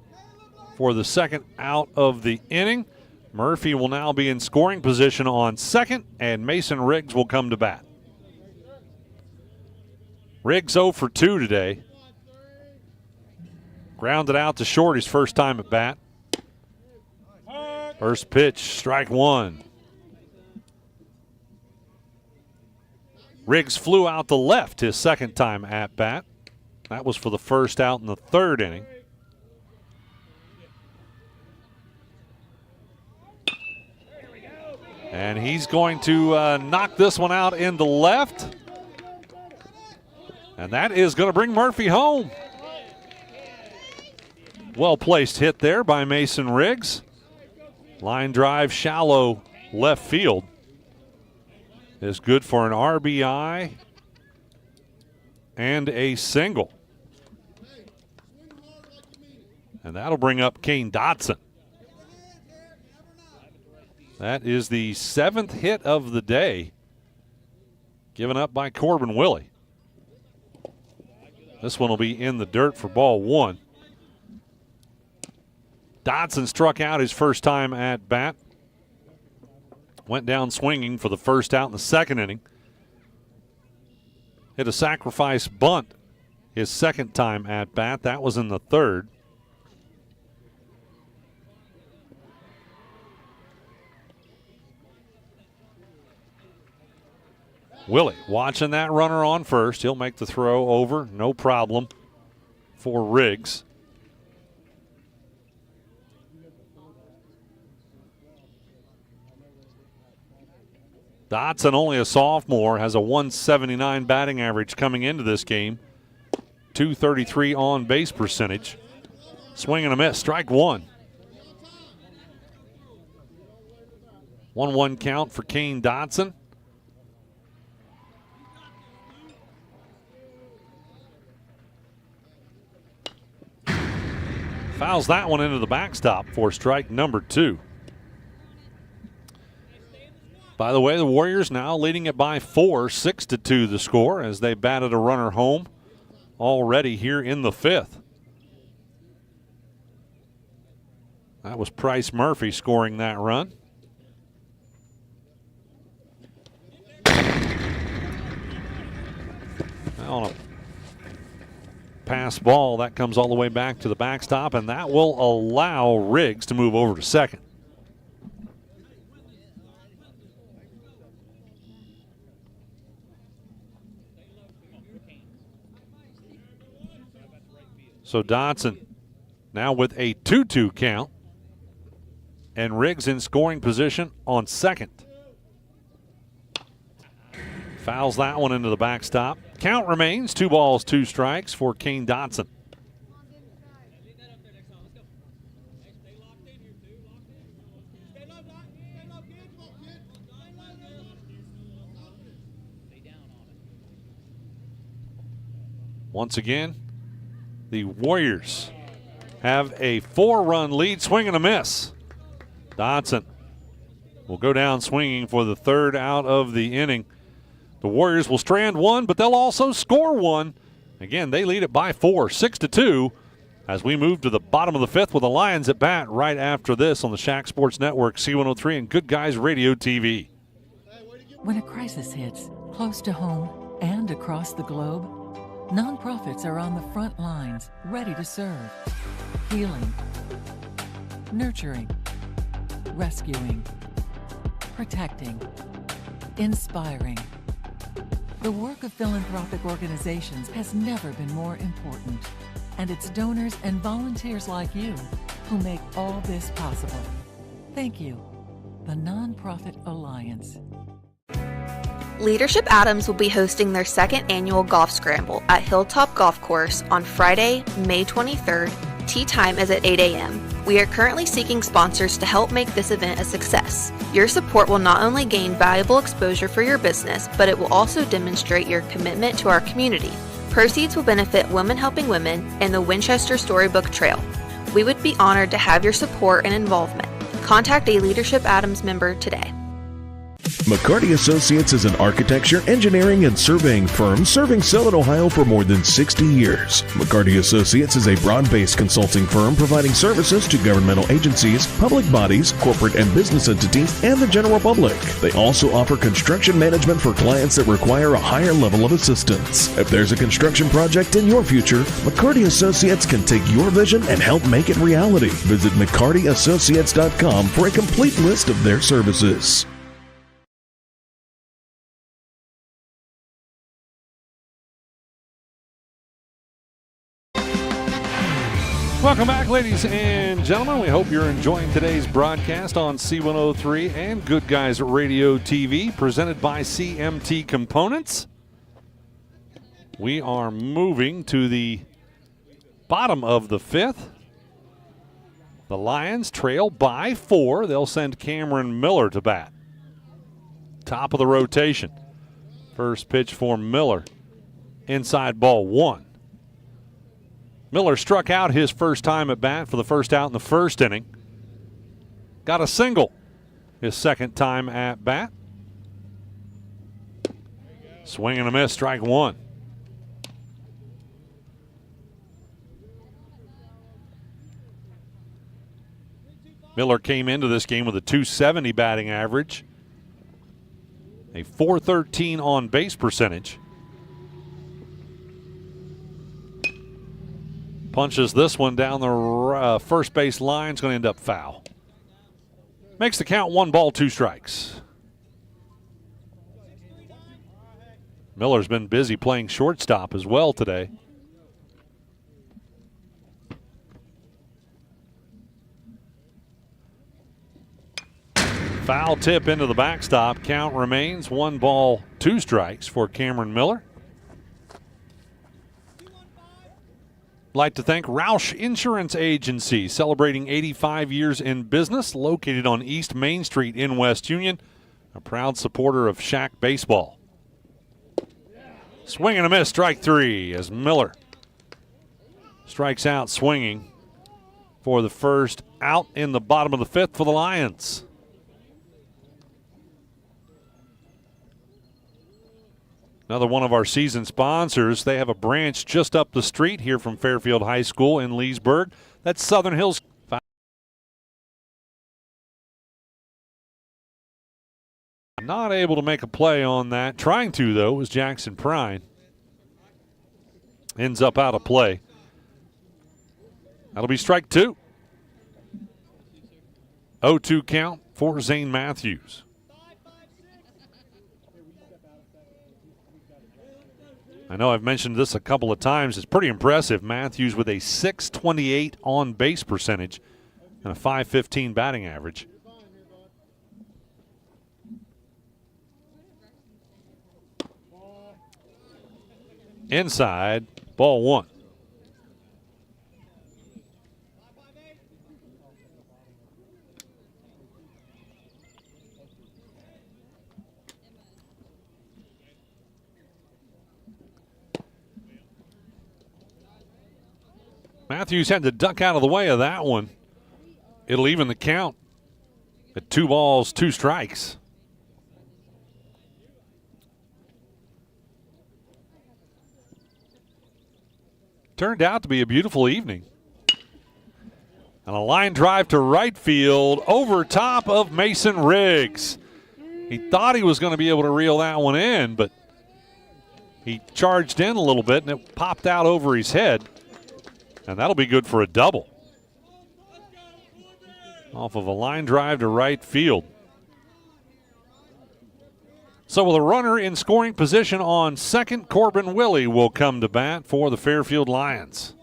for the second out of the inning. Murphy will now be in scoring position on second, and Mason Riggs will come to bat. Riggs 0 for 2 today. Grounded out to short his first time at bat. First pitch, strike 1. Riggs flew out the left his second time at bat. That was for the first out in the third inning. And he's going to knock this one out into left. And that is going to bring Murphy home. Well-placed hit there by Mason Riggs. Line drive, shallow left field. Is good for an RBI and a single. And that'll bring up Kane Dotson. That is the 7th hit of the day, given up by Corbin Willie. This one will be in the dirt for ball 1. Dotson struck out his first time at bat. Went down swinging for the first out in the second inning. Hit a sacrifice bunt his second time at bat. That was in the third. Willie watching that runner on first. He'll make the throw over, no problem for Riggs. Dotson, only a sophomore, has a 179 batting average coming into this game. 233 on base percentage. Swing and a miss, strike one. 1-1 count for Kane Dotson. Fouls that one into the backstop for strike number 2. By the way, the Warriors now leading it by 4, 6-2 the score as they batted a runner home already here in the 5th. That was Price Murphy scoring that run. Now on a pass ball, that comes all the way back to the backstop, and that will allow Riggs to move over to second. So Dotson now with a 2-2 count, and Riggs in scoring position on second. Fouls that one into the backstop. Count remains 2 balls, 2 strikes for Kane Dotson. Once again, the Warriors have a 4-run lead. Swing and a miss. Dotson will go down swinging for the 3rd out of the inning. The Warriors will strand 1, but they'll also score 1. Again, they lead it by 4, 6-2, as we move to the bottom of the 5th with the Lions at bat right after this on the SHAC Sports Network, C103, and Good Guys Radio TV. When a crisis hits, close to home and across the globe, nonprofits are on the front lines, ready to serve. Healing, nurturing, rescuing, protecting, inspiring. The work of philanthropic organizations has never been more important, and it's donors and volunteers like you who make all this possible. Thank you, the Nonprofit Alliance. Leadership Adams will be hosting their 2nd annual golf scramble at Hilltop Golf Course on Friday, May 23rd. Tee time is at 8 a.m. We are currently seeking sponsors to help make this event a success. Your support will not only gain valuable exposure for your business, but it will also demonstrate your commitment to our community. Proceeds will benefit Women Helping Women and the Winchester Storybook Trail. We would be honored to have your support and involvement. Contact a Leadership Adams member today. McCarty Associates is an architecture, engineering, and surveying firm serving Southern Ohio for more than 60 years. McCarty Associates is a broad-based consulting firm providing services to governmental agencies, public bodies, corporate and business entities, and the general public. They also offer construction management for clients that require a higher level of assistance. If there's a construction project in your future, McCarty Associates can take your vision and help make it reality. Visit McCartyAssociates.com for a complete list of their services. Welcome back, ladies and gentlemen. We hope you're enjoying today's broadcast on C103 and Good Guys Radio TV, presented by CMT Components. We are moving to the bottom of the fifth. The Lions trail by 4. They'll send Cameron Miller to bat. Top of the rotation. First pitch for Miller. Inside ball 1. Miller struck out his first time at bat for the first out in the first inning. Got a single his second time at bat. Swing and a miss, strike 1. Miller came into this game with a .270 batting average, a .413 on base percentage. Punches this one down the first base line. It's going to end up foul. Makes the count 1 ball, 2 strikes. Miller's been busy playing shortstop as well today. Foul tip into the backstop. Count remains 1 ball, 2 strikes for Cameron Miller. Like to thank Roush Insurance Agency, celebrating 85 years in business, located on East Main Street in West Union, a proud supporter of SHAC baseball. Swing and a miss, strike 3, as Miller strikes out swinging for the first out in the bottom of the 5th for the Lions. Another one of our season sponsors. They have a branch just up the street here from Fairfield High School in Leesburg. That's Southern Hills. Not able to make a play on that. Trying to, though, was Jackson Prine. Ends up out of play. That'll be strike 2. 0-2 count for Zane Matthews. I know I've mentioned this a couple of times. It's pretty impressive. Matthews with a .628 on base percentage and a .515 batting average. Inside, ball 1. Matthews had to duck out of the way of that one. It'll even the count at 2 balls, 2 strikes. Turned out to be a beautiful evening. And a line drive to right field over top of Mason Riggs. He thought he was going to be able to reel that one in, but he charged in a little bit and it popped out over his head. And that'll be good for a double. Off of a line drive to right field. So with a runner in scoring position on second, Corbin Willey will come to bat for the Fairfield Lions.